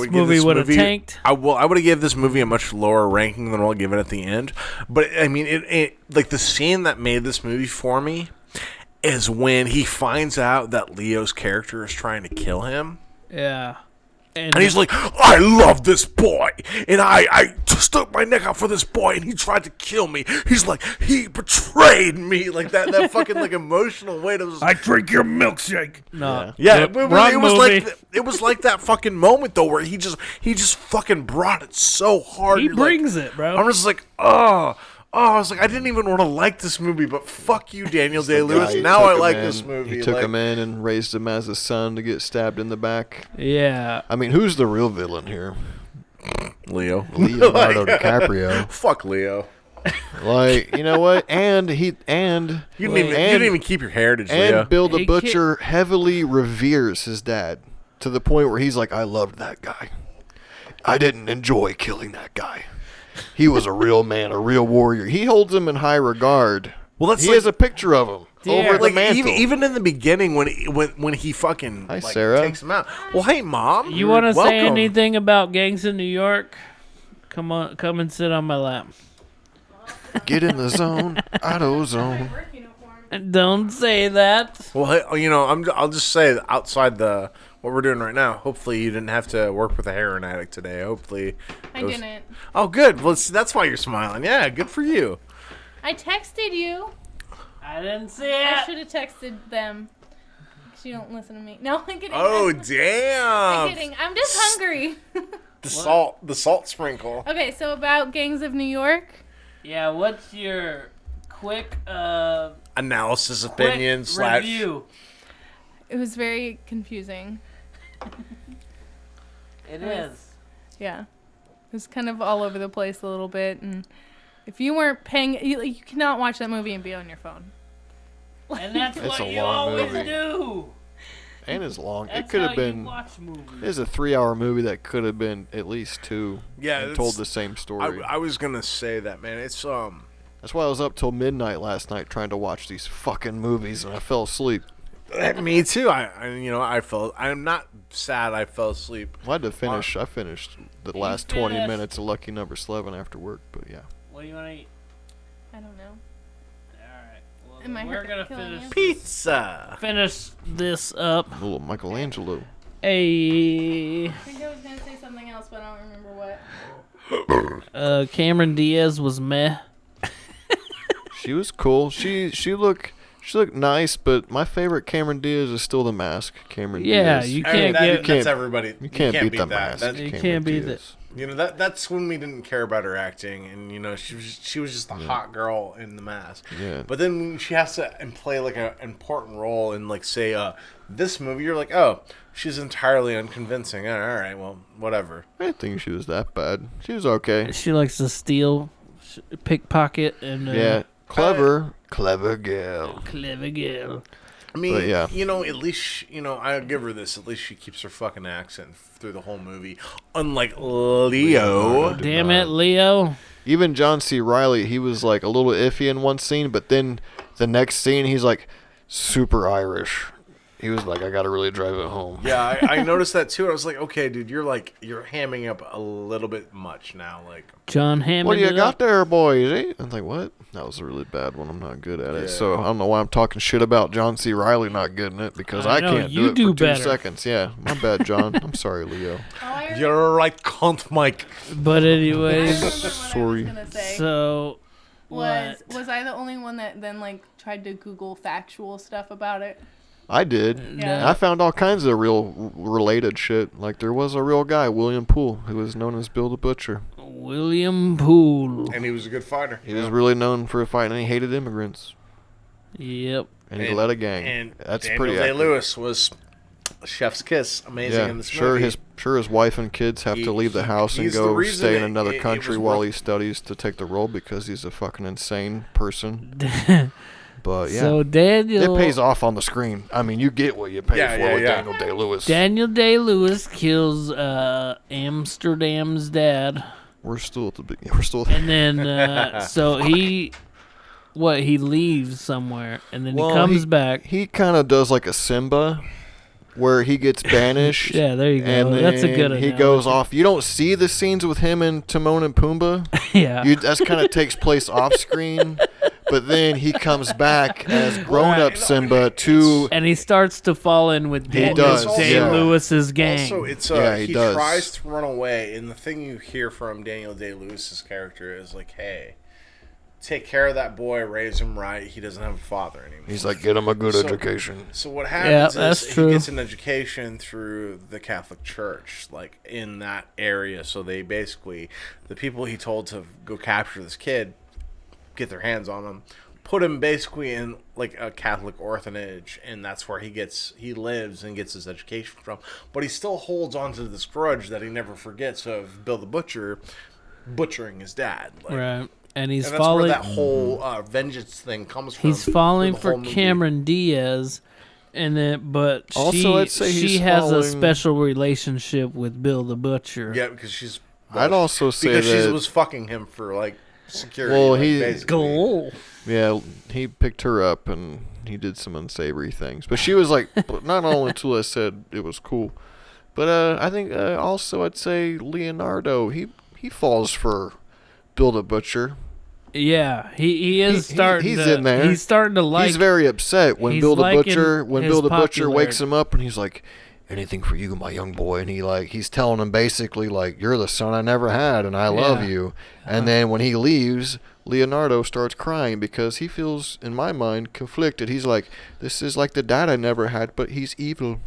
This movie would have tanked. I would have given this movie a much lower ranking than I'll give it at the end. But I mean, it like the scene that made this movie for me is when he finds out that Leo's character is trying to kill him. Yeah. And he's like, I love this boy, and I stuck my neck out for this boy, and he tried to kill me. He's like, he betrayed me, like that fucking like emotional weight. It was, I drink your milkshake. No, yeah, it was like that fucking moment though, where he just fucking brought it so hard. He brings it, bro. I'm just like, oh. I was like, I didn't even want to like this movie, but fuck you, Daniel Day-Lewis. Now I like this movie. He took him in and raised him as a son to get stabbed in the back. Yeah. I mean, who's the real villain here? Leonardo DiCaprio. Fuck Leo. Like, you know what? And you didn't even keep your heritage, Leo. And Bill the Butcher heavily reveres his dad to the point where he's like, I loved that guy. I didn't enjoy killing that guy. He was a real man, a real warrior. He holds him in high regard. Well, he has a picture of him over the mantle. Even in the beginning when he fucking Sarah. takes him out. Well, hey, Mom. You want to say anything about gangs in New York? Come and sit on my lap. Get in the zone, auto zone. Don't say that. Well, I'll just say that outside what we're doing right now, hopefully you didn't have to work with a heroin addict today. Hopefully. I didn't. Oh, good. Well, that's why you're smiling. Yeah, good for you. I texted you. I didn't see it. I should have texted them. Because you don't listen to me. No, I'm kidding. Oh, damn. I'm kidding. I'm just hungry. The salt sprinkle. Okay, so about Gangs of New York. Yeah, what's your quick analysis, opinion, review? It was very confusing. It is. Yeah. It was kind of all over the place a little bit, and if you weren't paying, you cannot watch that movie and be on your phone. And that's what you always do. And it's long. That's it could have been. Watch movies. It's a 3-hour movie that could have been at least 2. Yeah, and told the same story. I was gonna say that, man. It's That's why I was up till midnight last night trying to watch these fucking movies, and I fell asleep. Me too. I'm not sad. I fell asleep. Well, I had to finish. I finished the last 20 minutes of Lucky Number Slevin after work, but yeah. What do you want to eat? I don't know. All right. Well, we're gonna finish pizza. Finish this up. A little Michelangelo. Hey. I think I was gonna say something else, but I don't remember what. Cameron Diaz was meh. She was cool. She looked nice, but my favorite Cameron Diaz is still The Mask. Cameron Diaz. Yeah, you can't that's everybody. You can't beat The that. Mask. You can't beat it. That's when we didn't care about her acting, and she was just a hot girl in The Mask. Yeah. But then when she has to play like an important role in like say this movie, you're like, oh, she's entirely unconvincing. All right, well, whatever. I didn't think she was that bad. She was okay. She likes to steal, pickpocket, and yeah, clever girl. Clever girl. I mean, but yeah. At least, I'll give her this. At least she keeps her fucking accent through the whole movie. Unlike Leo. Damn it, Leo. Even John C. Reilly, he was like a little iffy in one scene, but then the next scene, he's like super Irish. He was like, I gotta really drive it home. Yeah, I noticed that too. I was like, okay, dude, you're hamming up a little bit much now. Like, John Hammond. What do you got there, boys? Eh? I'm like, what? That was a really bad one. I'm not good at it. So I don't know why I'm talking shit about John C. Reilly not getting it because I can't do it for 2 seconds. Yeah, my bad, John. I'm sorry, Leo. You're right, cunt, Mike. But anyways, sorry. So was I the only one that then like tried to Google factual stuff about it? I did. Yeah. I found all kinds of real related shit. Like there was a real guy, William Poole, who was known as Bill the Butcher. William Poole. And he was a good fighter. He was really known for fighting, and he hated immigrants. Yep. And he led a gang. And that's Daniel pretty accurate. Day-Lewis was Chef's Kiss. Amazing in this movie. His wife and kids have to leave the house and go stay in another country while he studies to take the role because he's a fucking insane person. But yeah, so Daniel, it pays off on the screen. I mean, you get what you pay for with Daniel Day-Lewis. Daniel Day-Lewis kills Amsterdam's dad. We're still at the beginning. We're still. And then so he leaves somewhere, and then he comes back. He kind of does like a Simba, where he gets banished. Yeah, there you go. And then That's a good he analogy. goes off. You don't see the scenes with him and Timon and Pumbaa. Yeah. That kind of takes place off screen. But then he comes back as grown-up Simba to... And he starts to fall in with does, Daniel Day-Lewis's gang. Also, it's he does. tries to run away, and the thing you hear from Daniel Day-Lewis's character is like, hey, take care of that boy, raise him right. He doesn't have a father anymore. He's like, get him a good education. So what happens is true. he gets an education through the Catholic Church, like in that area. So they basically, the people he told to go capture this kid, get their hands on him, put him basically in like a Catholic orphanage, and that's where he lives and gets his education from. But he still holds on to this grudge that he never forgets of Bill the Butcher butchering his dad. Like, right. And he's that's falling. where that whole vengeance thing comes from. He's falling the for whole movie. Cameron Diaz, but Also, I'd say she he's has a falling- special relationship with Bill the Butcher. Yeah, because she's. I'd also say because she that- was fucking him for like security. Well, like, he- basically. Goal. Yeah, he picked her up and he did some unsavory things. But she was like, not only until I said it was cool. But I think also I'd say Leonardo, he falls for Bill the Butcher. Yeah, he is starting. He's to, in there. He's starting to like. He's very upset when he's Bill the liking Butcher his Bill the Butcher wakes popularity. him up and he's like, anything for you, my young boy. And he's telling him basically like, you're the son I never had and I love Yeah. you. And then when he leaves, Leonardo starts crying because he feels, in my mind, conflicted. He's like, this is like the dad I never had, but he's evil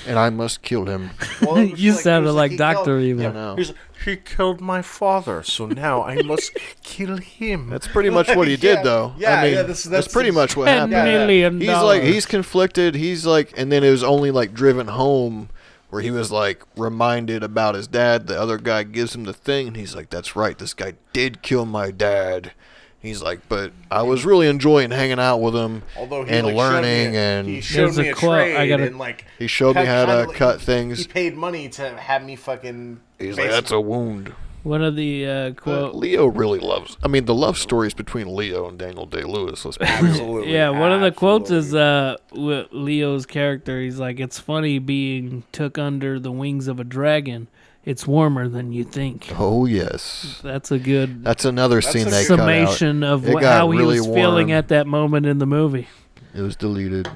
and I must kill him. Well, it was You it was sounded like he Dr. killed- Evil. I know. He's like, he killed my father, so now I must kill him. That's pretty much what he did, though. Yeah, I mean, yeah, that's pretty much what $10 happened. million. He's like, he's conflicted. He's like, and then it was only like driven home where he was like reminded about his dad. The other guy gives him the thing, and he's like, that's right, this guy did kill my dad. He's like, but I was really enjoying hanging out with him Although he and like, learning, he and showed There's me a a quote, trade, I gotta- and like he showed me how kinda to like- cut He things. paid money to have me fucking. He's like, that's a wound. One of the quote. Leo really loves. I mean, the love stories between Leo and Daniel Day-Lewis. Let's be real. Absolutely. Yeah, one of the quotes is absolutely. with Leo's character. He's like, "It's funny being took under the wings of a dragon. It's warmer than you think." Oh yes, That's a good that's another scene a they cut out. summation of It got how he really was feeling warm. at that moment in the movie. It was deleted.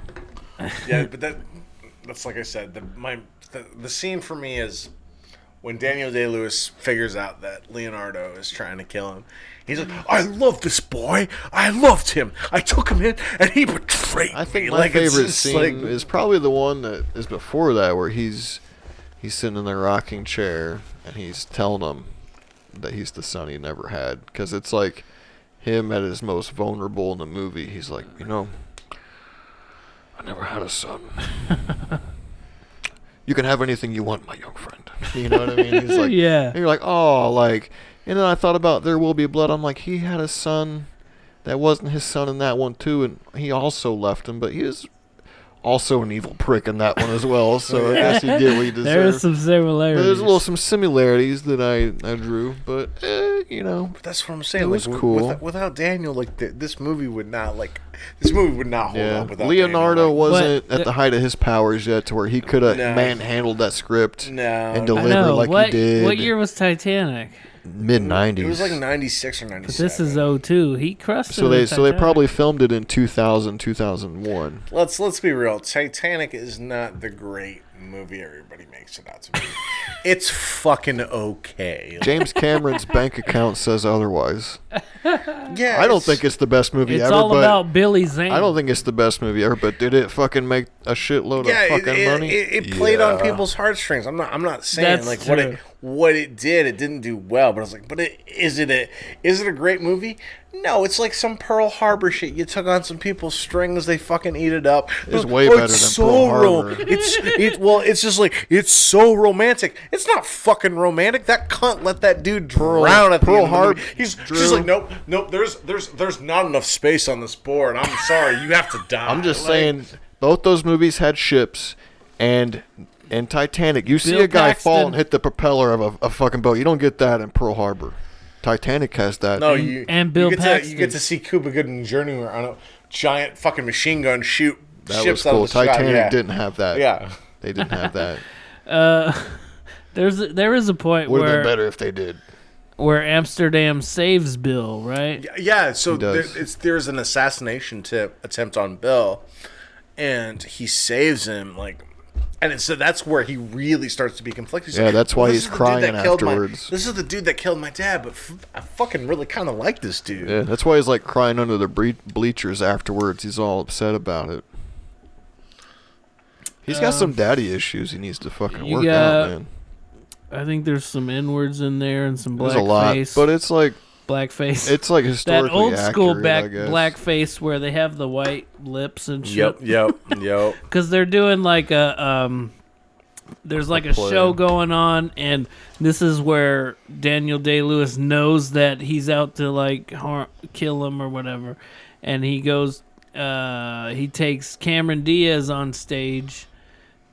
Yeah, but that's like I said. The scene for me is when Daniel Day-Lewis figures out that Leonardo is trying to kill him. He's like, I love this boy. I loved him. I took him in, and he betrayed I think me. my Like, it's favorite just scene like- is probably the one that is before that, where he's sitting in the rocking chair and he's telling him that he's the son he never had, because it's like him at his most vulnerable in the movie. He's like, I never had a son. You can have anything you want, my young friend. You know what I mean? He's like, Yeah. And you're like, oh, like, and then I thought about There Will Be Blood. I'm like, he had a son that wasn't his son in that one too, and he also left him, but he was also an evil prick in that one as well. So I guess he get what he deserved. There is some similarities. But there's some similarities that I drew, but But that's what I'm saying. It was like, cool. Without Daniel, like this movie would not hold yeah. up without Leonardo Daniel. wasn't But at the height of his powers yet, to where he could have No. manhandled that script No, and I deliver know. like what, he did. What year was Titanic? Mid '90s. It was like 96 or 97. But this is 02. He crushed So it. they in so they Titanic. probably filmed it in 2000, 2001. Let's be real. Titanic is not the great movie everybody makes it out to be. It's fucking okay. James Cameron's bank account says otherwise. Yeah, I don't think it's the best movie It's ever, all but about Billy Zane. I don't think it's the best movie ever. But did it fucking make a shitload of fucking money? It played on Yeah. people's heartstrings. I'm not saying That's like true. what it did. It didn't do well, but I was like, is it a great movie? No, it's like some Pearl Harbor shit. You took on some people's strings, they fucking eat it up. It's way better it's than Pearl Harbor. It's just like it's so romantic. It's not fucking romantic. That cunt let that dude drown at the Pearl end of the Harbor. movie. She's like, nope. There's not enough space on this board. I'm sorry, you have to die. I'm just Like, saying, both those movies had ships, and in Titanic, you see Bill a guy Paxton. fall and hit the propeller of a fucking boat. You don't get that in Pearl Harbor. Titanic has that. No, and Bill you get Paxton. you get to see Cuba Gooding Jr. on a giant fucking machine gun shoot that was ships cool. out of the sky. Titanic Yeah. didn't have that. Yeah. They didn't have that. There is a point Would have where been better if they did. where Amsterdam saves Bill, right? Yeah, so He does. there's an assassination attempt on Bill, and he saves him, so that's where he really starts to be conflicted. He's Yeah, like, that's why this he's is the dude crying that killed afterwards. this is the dude that killed my dad, but I fucking really kind of like this dude. Yeah, that's why he's like crying under the bleachers afterwards. He's all upset about it. He's got some daddy issues he needs to fucking work out, man. I think there's some N-words in there and some There's a lot, blackface. but it's like Blackface. it's like historically that old school accurate, I guess. blackface where they have the white lips and shit. Yep. Because they're doing like there's like a play. show going on, and this is where Daniel Day-Lewis knows that he's out to like kill him or whatever, and he goes, he takes Cameron Diaz on stage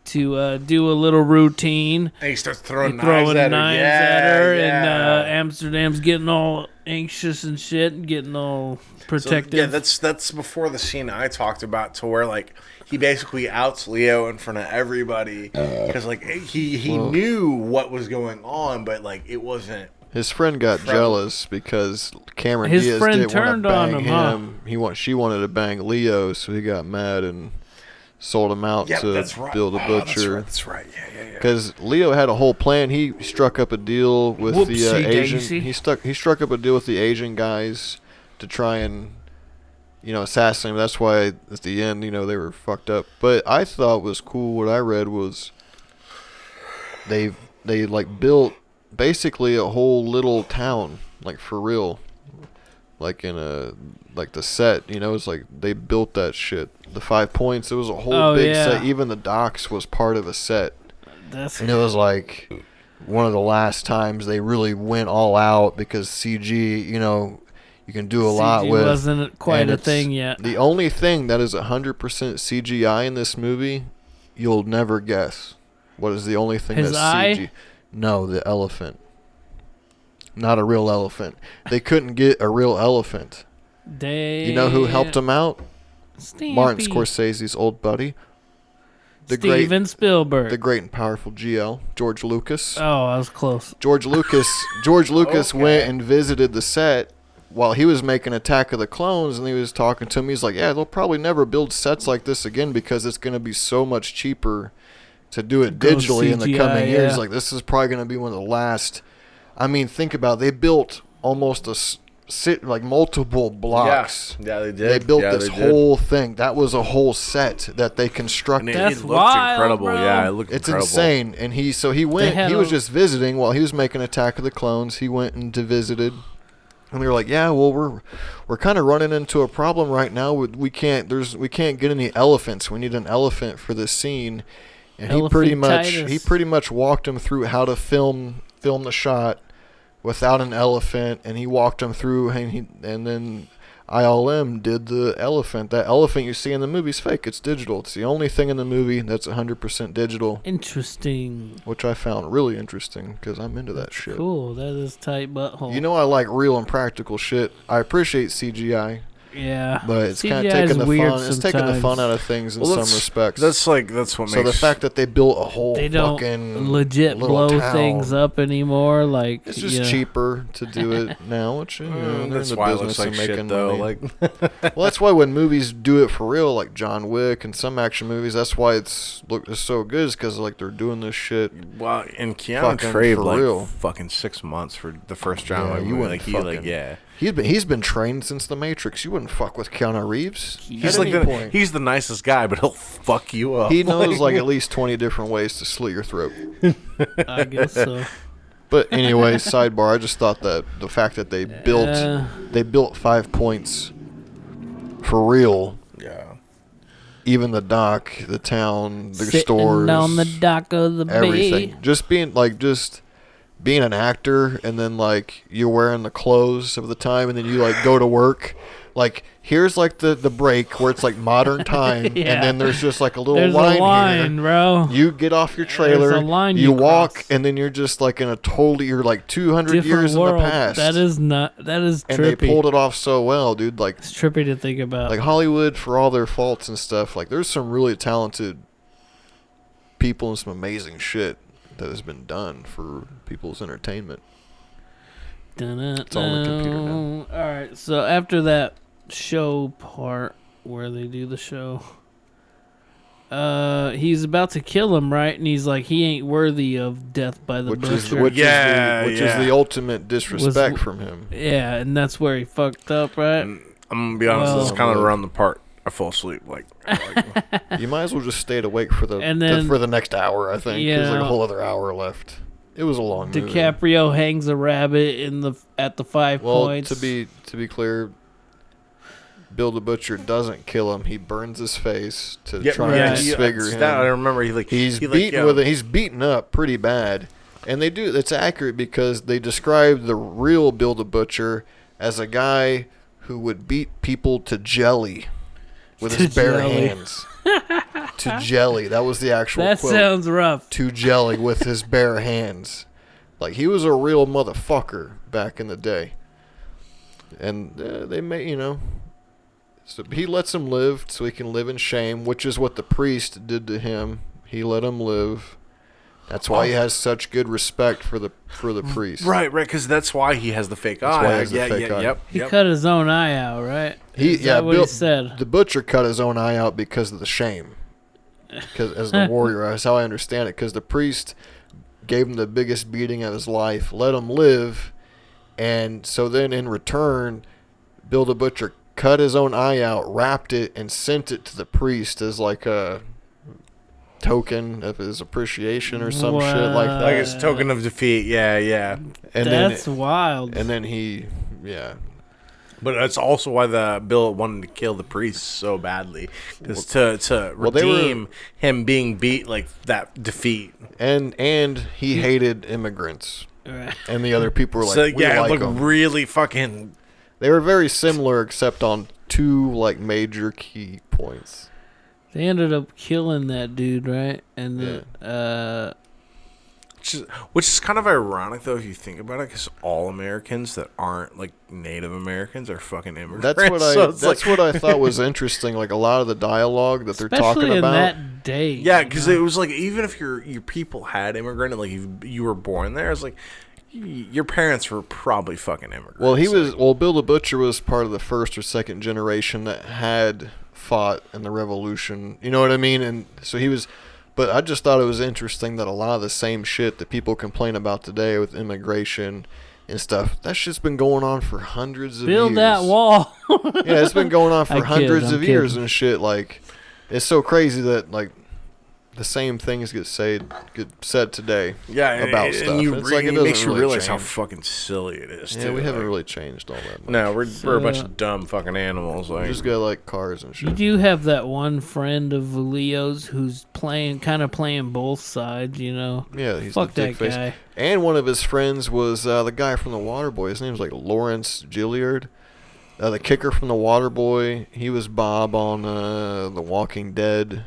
to do a little routine. And he starts throwing knives at her. And Amsterdam's getting all anxious and shit, and getting all protective. That's before the scene I talked about, to where like he basically outs Leo in front of everybody because like he knew what was going on, but like it wasn't. His friend got jealous because Cameron His Diaz friend didn't want to turned on bang him, him. She wanted to bang Leo, so he got mad and sold him out to Bill the Butcher. That's right. Yeah. Because Leo had a whole plan. He struck up a deal with the Asian. Whoopsie-daisy. He struck up a deal with the Asian guys to try and, assassinate him. That's why at the end, they were fucked up. But I thought was cool. What I read was they like built basically a whole little town, like for real, like in the set. It's like they built that shit. The 5 Points. It was a whole big set. Even the docks was part of a set. And it was like one of the last times they really went all out because CG, you can do a lot with. Wasn't quite a thing yet. The only thing that is 100% CGI in this movie, you'll never guess. What is the only thing His that's eye? CG? No, the elephant. Not a real elephant. They couldn't get a real elephant. You know who helped him out? Stampy. Martin Scorsese's old buddy. Steven Spielberg. The great and powerful GL, George Lucas. Oh, I was close. George Lucas went and visited the set while he was making Attack of the Clones, and he was talking to him. He's like, yeah, they'll probably never build sets like this again because it's going to be so much cheaper to do it digitally in the coming years. Like, this is probably going to be one of the last. I mean, think about it. They built almost multiple blocks. Yeah, they did. They built this whole thing. That was a whole set that they constructed. That's it looked wild, incredible. bro. Yeah, it looked It's incredible. insane. And he went. He was just visiting while he was making Attack of the Clones. He went and visited, and we were like, "Yeah, well, we're kind of running into a problem right now. We can't get any elephants. We need an elephant for this scene." And he pretty much walked him through how to film the shot without an elephant, and he walked him through, and then ILM did the elephant. That elephant you see in the movie is fake. It's digital. It's the only thing in the movie that's 100% digital. Interesting. Which I found really interesting because I'm into that shit. Cool. That is tight butthole. I like real and practical shit. I appreciate CGI. Yeah. But it's kind CGI of taking is the weird fun. It's taking the fun sometimes. out of things in some respects. That's what makes. So the fact that they built a whole They don't fucking legit little blow town, things up anymore. Like, it's just cheaper to do it now. Which they're in that's the why it business looks like of making shit, though. money. Like, Well, that's why when movies do it for real, like John Wick and some action movies, that's why it's so good. Is because like they're doing this shit. well, and Keanu Fucking traved for like real. fucking 6 months for the first John Wick you movie. wouldn't He's been trained since The Matrix. You wouldn't fuck with Keanu Reeves. He's at like any point. he's the nicest guy, but he'll fuck you up. He knows like at least 20 different ways to slit your throat. I guess so. But anyway, sidebar. I just thought that the fact that they built 5 Points for real. Yeah. Even the dock, the town, the Sitting stores, on the dock of the everything. bay. Just being an actor, and then like you're wearing the clothes of the time, and then you like go to work. Like here's like the break where it's like modern time, Yeah. and then there's just like a little There's line, a line, here. bro. You get off your trailer, There's a line you you walk, cross. and then you're just like in a you're like 200 Different years world. in the past. That is trippy. And they pulled it off so well, dude. Like It's trippy to think about. Hollywood, for all their faults and stuff, like there's some really talented people and some amazing shit that has been done for people's entertainment. It's all on the computer now. All right, so after that show part where they do the show, he's about to kill him, right? And he's like, he ain't worthy of death by the butcher. Which is the ultimate disrespect from him. Yeah, and that's where he fucked up, right? And I'm gonna be honest, this is kind of around the part I fall asleep. You might as well just stayed awake for the next hour. I think there's like a whole other hour left. It was a long movie. Dicaprio hangs a rabbit at the 5 points. To be clear, Bill the Butcher doesn't kill him. He burns his face to try and disfigure him. I remember he's beaten up pretty bad, and they do. It's accurate because they describe the real Bill the Butcher as a guy who would beat people to jelly with his bare hands. To jelly. That was the actual quote. That sounds rough. To jelly with his bare hands. Like, he was a real motherfucker back in the day. And they may, so he lets him live so he can live in shame, which is what the priest did to him. He let him live. That's why he has such good respect for the priest. Right, because that's why he has the fake eye. That's why he has the fake eye. Yep. He cut his own eye out, right? He said. The butcher cut his own eye out because of the shame. Because as the warrior, that's how I understand it. Because the priest gave him the biggest beating of his life, let him live, and so then in return, Bill the Butcher cut his own eye out, wrapped it, and sent it to the priest as like a token of his appreciation or some shit like that. Like his token of defeat, yeah. And that's wild. And then But that's also why the Bill wanted to kill the priest so badly, because to redeem him being beat like that defeat. And he hated immigrants, and the other people were like, it looked really fucking. They were very similar, except on two like major key points. They ended up killing that dude, right? And then, which is kind of ironic, though, if you think about it, because all Americans that aren't like Native Americans are fucking immigrants. That's what I thought was interesting. Like a lot of the dialogue that they're talking about. Especially in that day. Yeah, because it was like even if your people had immigrated, like you were born there, it's like your parents were probably fucking immigrants. Well, Bill the Butcher was part of the first or second generation that had fought in the Revolution. You know what I mean? And so he was. But I just thought it was interesting that a lot of the same shit that people complain about today with immigration and stuff, that shit's been going on for hundreds of years. Build that wall. Yeah, it's been going on for hundreds of years and shit. Like, it's so crazy that, like, the same things get said today about stuff. And it makes you really realize change. How fucking silly it is, Yeah, we haven't really changed all that much. No, we're a bunch of dumb fucking animals. We just got, like, cars and shit. You do have that one friend of Leo's who's playing both sides, Yeah, he's Fuck the that dick face. guy. And one of his friends was the guy from The Waterboy. His name's like Lawrence Gilliard. The kicker from The Waterboy. He was Bob on The Walking Dead.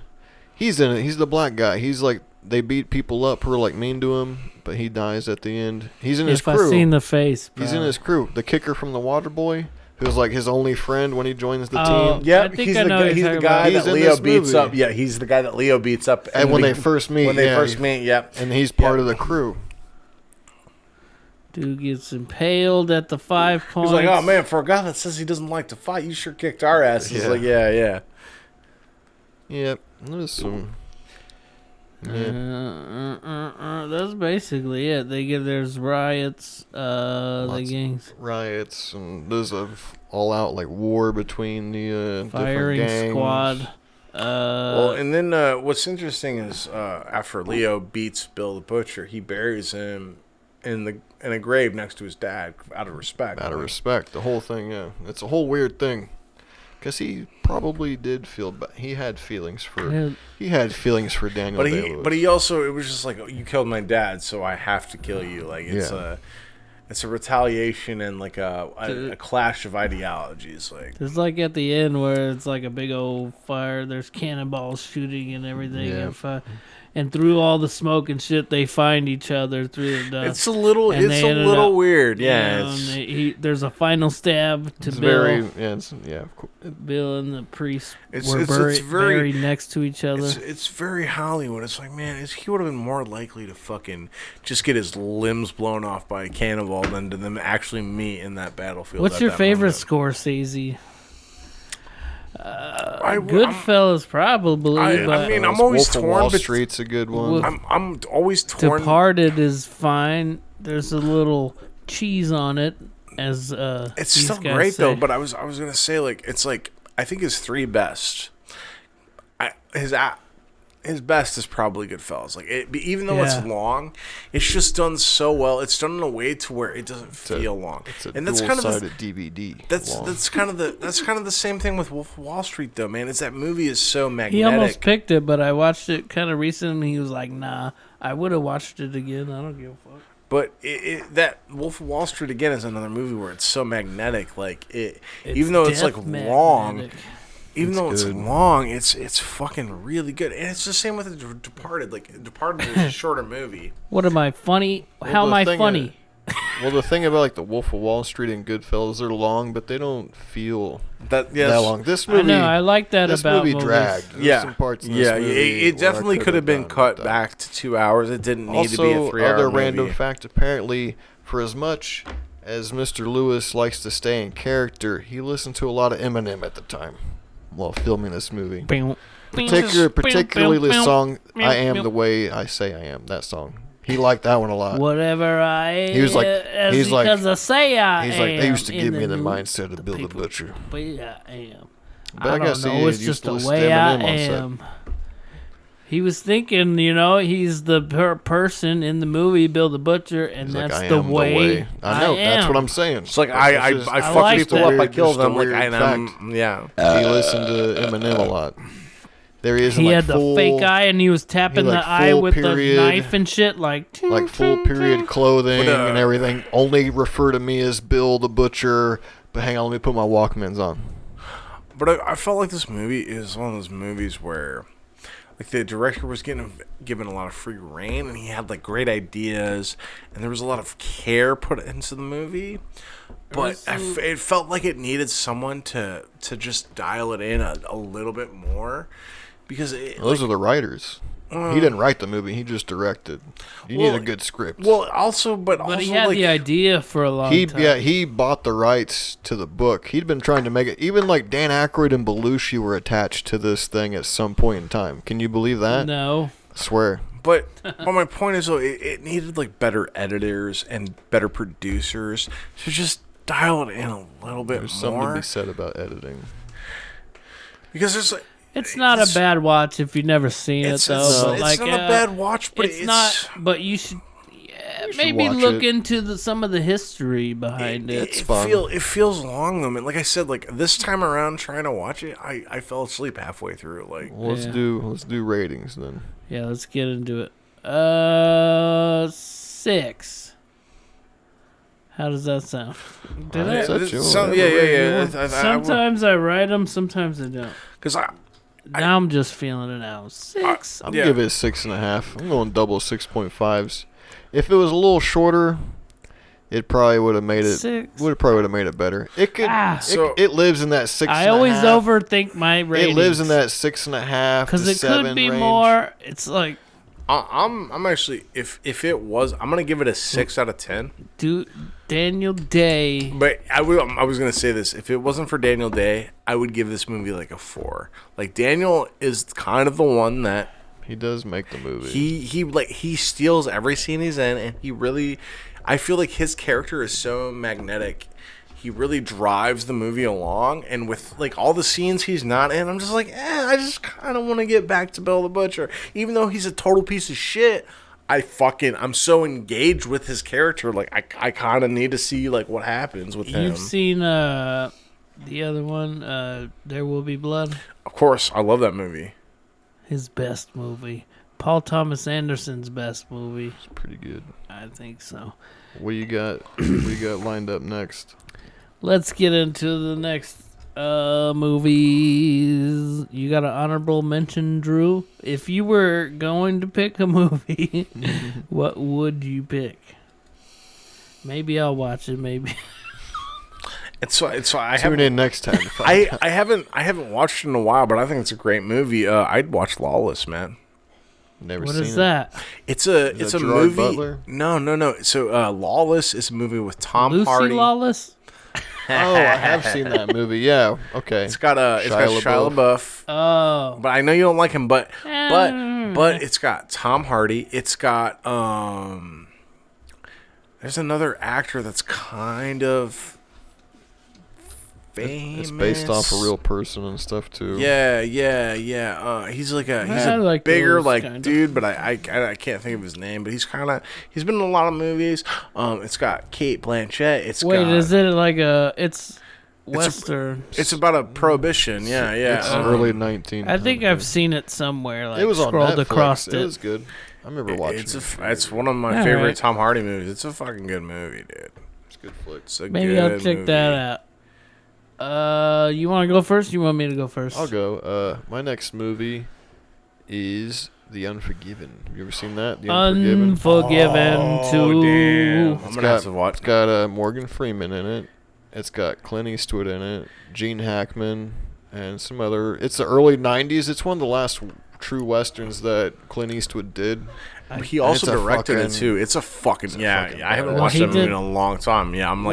He's in it. He's the black guy. He's like, they beat people up who are like mean to him, but he dies at the end. He's in his crew. I've seen the face, bro. He's in his crew. The kicker from The Waterboy, who's like his only friend when he joins the team. Yeah, he's the guy that Leo beats up. Yeah, he's the guy that Leo beats up. And when they first meet. And he's part of the crew. Dude gets impaled at the 5 points. He's like, oh man, for a guy that says he doesn't like to fight, you sure kicked our asses. He's like, yeah. Yep. There's some. Yeah. That's basically it. There's riots, the gangs. Riots, and there's a all-out like war between the firing different gangs. squad. Well, and then what's interesting is after Leo beats Bill the Butcher, he buries him in a grave next to his dad out of respect. Out of respect, the whole thing. Yeah, it's a whole weird thing. Because he probably did feel bad. He had feelings for Daniel Day-Lewis. But he also, it was just like, you killed my dad, so I have to kill you. Like, it's It's a retaliation and like a clash of ideologies. Like There's like at the end where it's like a big old fire. There's cannonballs shooting and everything. Yeah. And through all the smoke and shit, they find each other through the dust. it's a little weird. Yeah, there's a final stab to It's Bill. Bill And the priest It's were buried next to each other. It's very Hollywood. It's like, man, he would have been more likely to fucking just get his limbs blown off by a cannonball than to them actually meet in that battlefield. What's your favorite Scorsese? Goodfellas, probably. I mean, I'm always Wolf of torn. Wall Street's a good one. I'm always torn. Departed is fine. There's a little cheese on it, as It's these still guys great say. though. But I was gonna say, like, it's like I think his three best. His best is probably Goodfellas. Like, even though it's long, it's just done so well. It's done in a way to where it doesn't feel long. It's a and that's kind of dual-sided DVD. That's kind of the same thing with Wolf of Wall Street, though, man. It's that movie is so magnetic. He almost picked it, but I watched it kind of recently. And he was like, "Nah, I would have watched it again. I don't give a fuck." But that Wolf of Wall Street again is another movie where it's so magnetic. Like even though it's like long. Even though it's long, it's fucking really good. And it's the same with The Departed. Like, Departed is a shorter movie. What am I, funny? How am I funny? Well, the thing about, like, the Wolf of Wall Street and Goodfellas, they're long, but they don't feel that long. This movie... I know, I like that this about movie movies. dragged. There's some parts in this movie it definitely where I could have been cut done back to 2 hours. It didn't need to be a 3-hour other movie. random fact, apparently, for as much as Mr. Lewis likes to stay in character, he listened to a lot of Eminem at the time while filming this movie. Particularly the song "I Am the Way I Say I Am." That song, he liked that one a lot. Whatever I am, He was like, because I say I he's am. like, they used to give me the new mindset of Bill the Butcher. But I am. But I guess don't he know. It's used just to the listen to way I Eminem on set. am. He was thinking, he's the person in the movie, Bill the Butcher, and He's that's like, I the am way. I know. That's what am. I'm saying. It's like, I fuck like people that. up, I kill Just a them. Like, weird yeah. He listened to Eminem a lot. There he is in He like had full, the fake eye, and he was tapping like the eye full with period, the knife and shit, like full period clothing and everything. Only refer to me as Bill the Butcher. But hang on, let me put my Walkmans on. But I felt like this movie is one of those movies where, like, the director was given a lot of free reign, and he had, like, great ideas, and there was a lot of care put into the movie. But it felt like it needed someone to just dial it in a little bit more, because those are the writers. He didn't write the movie; he just directed. You need a good script. Well, also, But he had the idea for a long time. Yeah, he bought the rights to the book. He'd been trying to make it. Even like Dan Aykroyd and Belushi were attached to this thing at some point in time. Can you believe that? No. I swear. But my point is, though, it needed like better editors and better producers to just dial it in a little bit There's more. something to be said about editing. Because there's like, it's not a bad watch if you've never seen it, though. It's not a bad watch, but it's not. But you should maybe watch look it. into some of the history behind it. It's fun. It feels long, though, man. Like I said, like this time around, trying to watch it, I fell asleep halfway through. Like, Well, let's do ratings then. Yeah, let's get into it. 6. How does that sound? Did I? yeah. Sometimes I write them, sometimes I don't. Because Now I'm just feeling it out. 6. I'm giving it 6.5. I'm going double 6.5s. If it was a little shorter, it probably would have made it. 6. Would probably would have made it better. It could. It lives in that 6.5. I always overthink my ratings. It lives in that 6.5 because to it 7 could be range. more. It's like I'm actually if it was, I'm gonna give it a 6 out of 10. Daniel Day. But I was gonna say this: if it wasn't for Daniel Day, I would give this movie like a 4. Like, Daniel is kind of the one that he does make the movie. He steals every scene he's in, and he really, I feel like his character is so magnetic. He really drives the movie along, and with like all the scenes he's not in, I'm just like, I just kind of want to get back to Bill the Butcher, even though he's a total piece of shit. I'm so engaged with his character. Like, I kind of need to see like what happens with him. You've seen the other one, There Will Be Blood. Of course, I love that movie. His best movie. Paul Thomas Anderson's best movie. It's pretty good. I think so. What you got? What you got lined up next? Let's get into the next movies. You got an honorable mention, Drew? If you were going to pick a movie, what would you pick? Maybe I'll watch it. Maybe. Tune in next time. I haven't watched it in a while, but I think it's a great movie. I'd watch Lawless, man. Never What seen is it. that? It's a Gerard movie. Butler? No. So Lawless is a movie with Tom Lucy Hardy. Lawless? Oh, I have seen that movie. Yeah. Okay. It's got Shia LaBeouf. Oh. But I know you don't like him. But it's got Tom Hardy. It's got there's another actor that's kind of famous. It's based off a real person and stuff too. Yeah. He's like a bigger dude, but I can't think of his name. But he's been in a lot of movies. It's got Kate Blanchett. Is it like it's Western? It's about a prohibition. Yeah. It's early 19. I think I've seen it somewhere. Like it was on scrolled Netflix. across it. It was good. I remember watching it. It's one of my favorite Tom Hardy movies. It's a fucking good movie, dude. It's a good flick. Maybe I'll check that out. You want to go first? Or you want me to go first? I'll go. My next movie is The Unforgiven. Have you ever seen that? The Unforgiven 2. Damn. I'm gonna have to watch. It's got Morgan Freeman in it. It's got Clint Eastwood in it, Gene Hackman, and some other. It's the early '90s. It's one of the last true westerns that Clint Eastwood did. He also directed it too. It's a fucking I haven't watched that movie in a long time. Yeah, I'm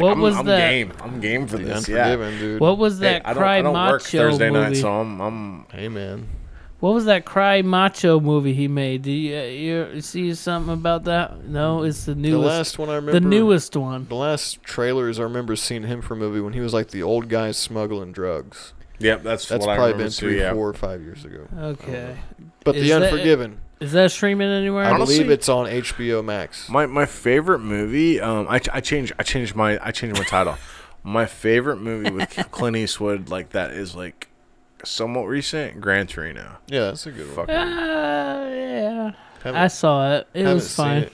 game. I'm game for this. Dude. What was that Cry I don't Macho work Thursday movie? night, so I'm. Hey man. What was that Cry Macho movie he made? Do you see something about that? No, it's the newest. The last one I remember. The newest one. The last trailers I remember seeing him for a movie when he was like the old guy smuggling drugs. Yep, that's what I probably remember been too, 3, 4, or 5 years ago. Okay. But The Unforgiven. Is that streaming anywhere? I believe it's on HBO Max. My favorite movie. I changed my title. My favorite movie with Clint Eastwood like that is like somewhat recent. Gran Torino. Yeah, that's a good one. Yeah. I saw it. It was fine.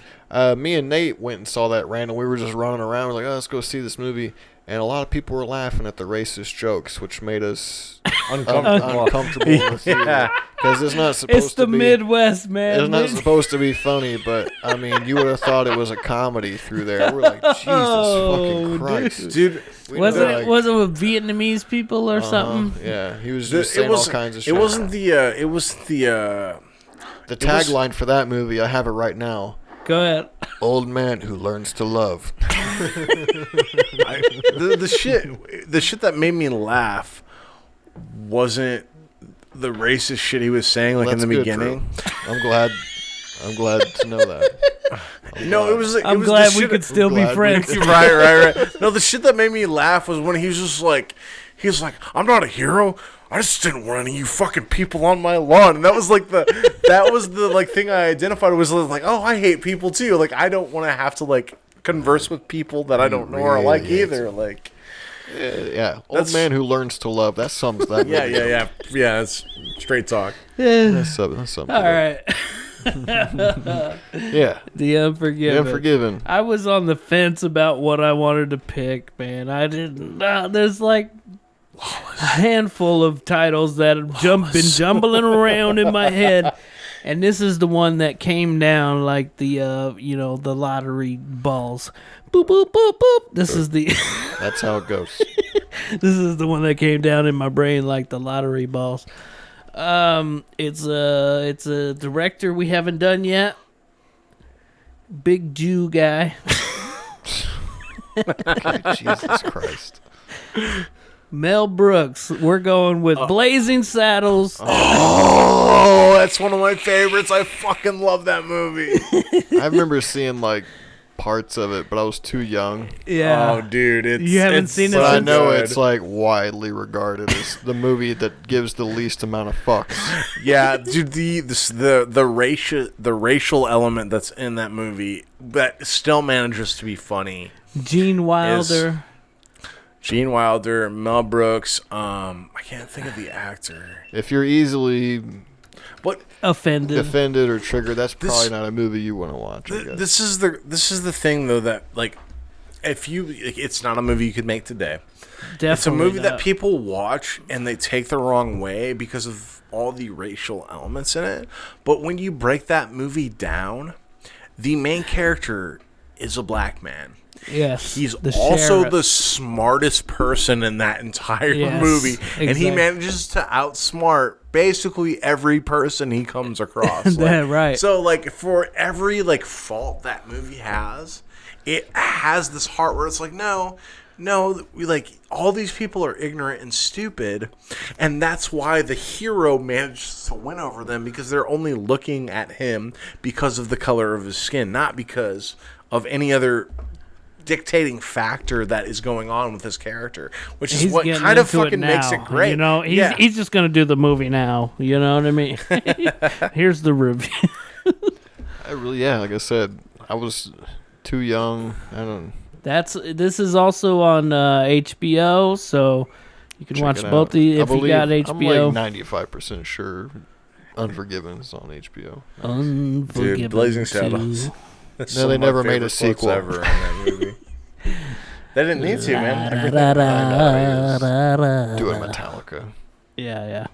Me and Nate went and saw that random. We were just running around. We're like, let's go see this movie. And a lot of people were laughing at the racist jokes, which made us uncomfortable. Yeah. Because it's not supposed to be. It's the Midwest, man. It's not supposed to be funny, but, I mean, you would have thought it was a comedy through there. We're like, Jesus fucking Christ. Dude. Was it with Vietnamese people or something? Yeah. He was just saying all kinds of shit. It wasn't the tagline for that movie, I have it right now. Go ahead. Old man who learns to love. The shit that made me laugh wasn't the racist shit he was saying in the beginning. I'm glad to know that. I'm glad we could still be friends. Right. No, the shit that made me laugh was when he was like, I'm not a hero. I just didn't want any of you fucking people on my lawn. And that was the thing I identified was like, oh, I hate people too. Like, I don't want to have to like converse with people that I don't know or like either. Like, yeah. Old man who learns to love. That sums that. Yeah. It's straight talk. That's something. All right. Yeah. The Unforgiven. I was on the fence about what I wanted to pick, man. I didn't. There's like a handful of titles that have been jumbling around in my head, and this is the one that came down like the the lottery balls. Boop boop boop boop. This is the. That's how it goes. This is the one that came down in my brain like the lottery balls. It's a director we haven't done yet. Big Jew guy. Jesus Christ. Mel Brooks. We're going with Blazing Saddles. Oh, that's one of my favorites. I fucking love that movie. I remember seeing like parts of it, but I was too young. Yeah. Oh, dude, you haven't seen it. But I know it's like widely regarded as the movie that gives the least amount of fucks. Yeah, dude, the racial element that's in that movie that still manages to be funny. Gene Wilder, Mel Brooks. I can't think of the actor. If you're easily But offended or triggered, that's probably not a movie you want to watch. I guess. This is the thing though, that like, if you, it's not a movie you could make today. Definitely it's a movie not. that people watch and they take the wrong way because of all the racial elements in it. But when you break that movie down, the main character is a black man. Yes, he's the also sheriff. the smartest person in that entire Yes, movie, exactly. and he manages to outsmart basically every person he comes across. Like, right. So, like, for every like fault that movie has, it has this heart where it's like, no, we, like, all these people are ignorant and stupid, and that's why the hero manages to win over them, because they're only looking at him because of the color of his skin, not because of any other dictating factor that is going on with his character, which is what kind of fucking makes it great. You know, he's just gonna do the movie now. You know what I mean? Here's the review. Like I said, I was too young. I don't. This is also on HBO, so you can watch both the if you got HBO. I'm like 95% sure Unforgiven is on HBO. Unforgiven. Dude, Blazing Saddles. No, they never made a sequel ever in that movie. They didn't need to, man. Doing Metallica. Yeah.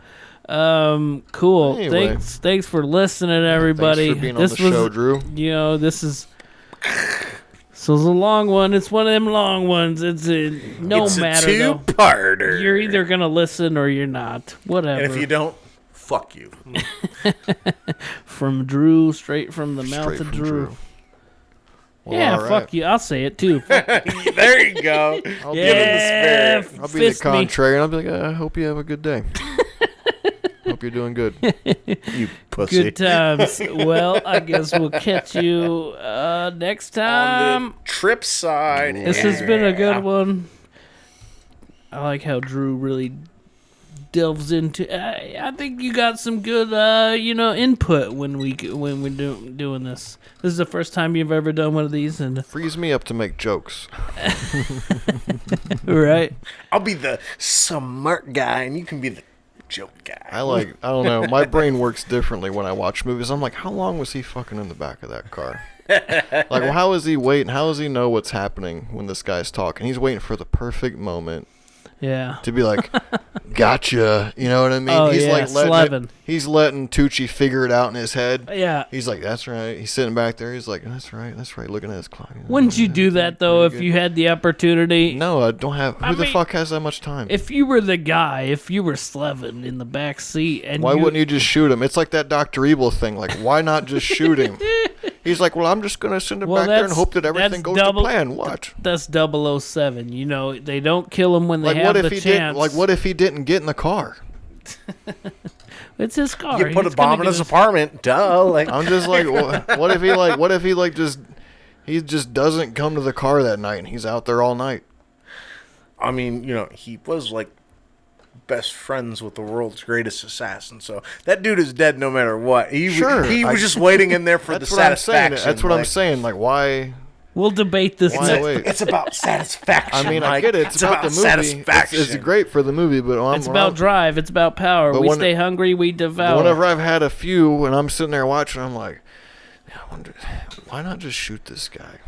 Cool. Anyway. Thanks for listening, everybody. Thanks for being on the show, Drew. You know, this is a long one. It's one of them long ones. It's a two-parter. You're either gonna listen or you're not. Whatever. And if you don't, fuck you. From Drew, straight from the mouth of Drew. Well, yeah, right. fuck you. I'll say it too. There you go. I'll give him the spirit. I'll be the contrary, and I'll be like, I hope you have a good day. Hope you're doing good. You pussy. Good times. Well, I guess we'll catch you next time. On the trip side. This has been a good one. I like how Drew really delves into. I think you got some good, input when we're doing this. This is the first time you've ever done one of these, and frees me up to make jokes. Right. I'll be the smart guy, and you can be the joke guy. I don't know. My brain works differently when I watch movies. I'm like, how long was he fucking in the back of that car? Like, well, how is he waiting? How does he know what's happening when this guy's talking? He's waiting for the perfect moment. Yeah. To be like, gotcha. You know what I mean? Oh, he's yeah, like Slevin. He's letting Tucci figure it out in his head. Yeah. He's like, that's right. He's sitting back there. He's like, that's right. Looking at his clock. Wouldn't you do that, though, if you had the opportunity? No, I don't have. Who the fuck has that much time? If you were the guy, if you were Slevin in the back seat, and why wouldn't you just shoot him? It's like that Dr. Evil thing. Like, why not just shoot him? He's like, well, I'm just going to send him back there and hope that everything goes to plan. Watch. That's 007. You know, they don't kill him when they have the chance. What if he didn't get in the car? It's his car. You put a bomb in his apartment. Duh. Like, I'm just like, what if he just doesn't come to the car that night and he's out there all night? I mean, he was like best friends with the world's greatest assassin, so that dude is dead no matter what. He was just waiting in there for the satisfaction. That's what I'm saying. Like, why? We'll debate this next. It's about satisfaction. I mean, I get it. It's about the movie. Satisfaction. It's great for the movie, but it's about drive. It's about power. We stay hungry. We devour. Whenever I've had a few and I'm sitting there watching, I'm like, I wonder, why not just shoot this guy?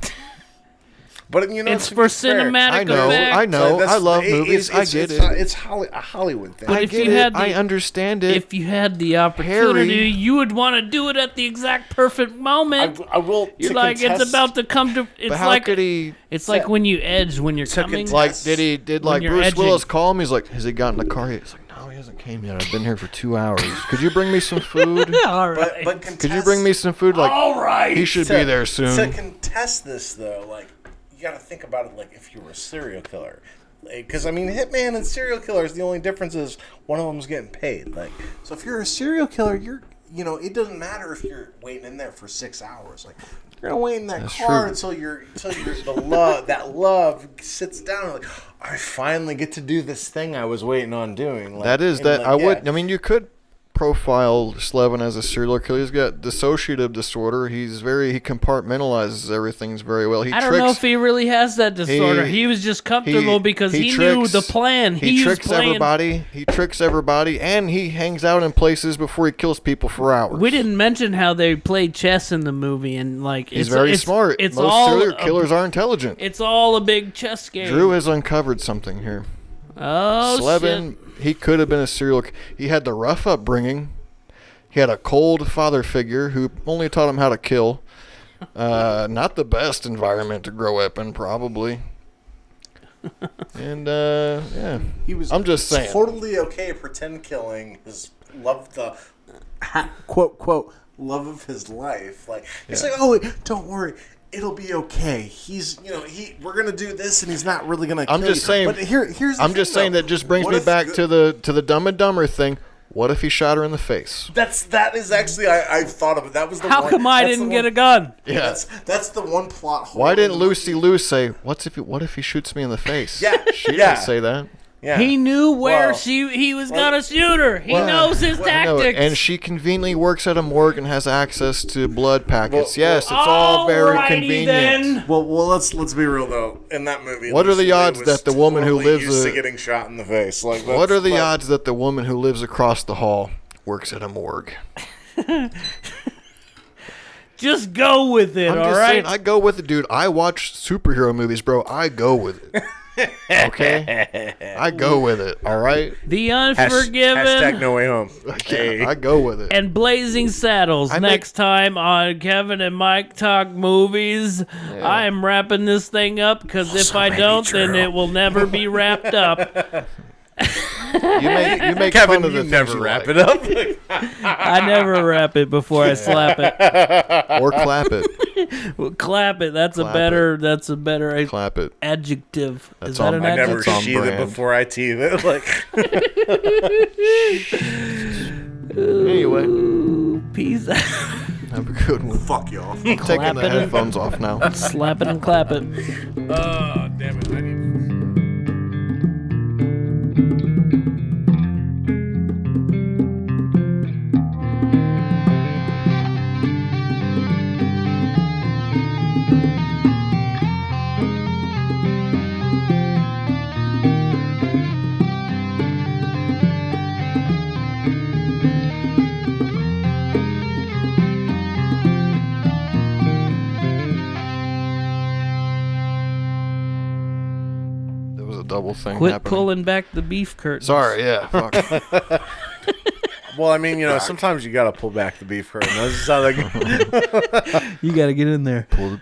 But it's for cinematic effect. I know. I love movies. I get it. It's a Hollywood thing. I understand it. If you had the opportunity, you would want to do it at the exact perfect moment. I will. You're like, it's about to come to. It's but how like could he? It's like when you edge when you're coming. Like, did Bruce Willis call him? He's like, has he gotten in the car yet? He's like, no, he hasn't came yet. I've been here for 2 hours. Could you bring me some food? All right. But could you bring me some food? Like, all right. He should be there soon. To contest this, though, like, you got to think about it like if you were a serial killer. Because, I mean, hitman and serial killers, the only difference is one of them's getting paid. Like, so if you're a serial killer, it doesn't matter if you're waiting in there for 6 hours. Like, you're gonna wait in that car until that love sits down. And like, I finally get to do this thing I was waiting on doing. Like, that is that. I mean, you could profile Slevin as a serial killer. He's got dissociative disorder. He compartmentalizes everything very well. I don't know if he really has that disorder. He was just comfortable because he knew the plan. He tricks everybody. He tricks everybody, and he hangs out in places before he kills people for hours. We didn't mention how they played chess in the movie, and like he's very smart. Most serial killers are intelligent. It's all a big chess game. Drew has uncovered something here. Oh, Slevin, shit. He could have been a serial killer. He had the rough upbringing. He had a cold father figure who only taught him how to kill. Not the best environment to grow up in, probably. And, yeah. I'm just saying. Totally okay pretend killing. Loved the, quote, quote, love of his life. Like, it's like, oh, don't worry. It'll be okay. He's, we're gonna do this, and he's not really gonna. I'm just saying. But here's the I'm thing, just saying that just brings me back to the Dumb and Dumber thing. What if he shot her in the face? That is actually I've thought of it. That was the How one, come I didn't get a gun? Yeah, that's the one plot hole. Why didn't Lucy Liu say, what if he shoots me in the face? Yeah, she didn't say that. Yeah. He knew where he was gonna shoot her. He knows his tactics. And she conveniently works at a morgue and has access to blood packets. Yes, it's all very convenient. Then. Well, let's be real though. In that movie, what are the odds that the woman who lives used to getting shot in the face? Like, what are the odds that the woman who lives across the hall works at a morgue? Just go with it, I'm all just right? saying, I go with it, dude. I watch superhero movies, bro. I go with it. Okay? I go with it, all right? The Unforgiven. Hashtag No Way Home. Okay, I go with it. And Blazing Saddles next time on Kevin and Mike Talk Movies. Yeah. I am wrapping this thing up because if I don't, then it will never be wrapped up. You make Kevin, fun of the you never wrap it up. I never wrap it before I slap it or clap it. Well, clap it. That's a better clap it adjective. That's Is that an adjective? I never sheathe it before I teeth it. Like. Anyway, peace out. Have a good one. Fuck y'all. I'm taking the headphones off now. Slap it and clap it. Oh, damn it. I need double thing. Quit happening. pulling back the beef curtain. Sorry, yeah. Fuck. Well, I mean, sometimes you gotta pull back the beef curtain. That's just how that goes. You gotta get in there. Pull the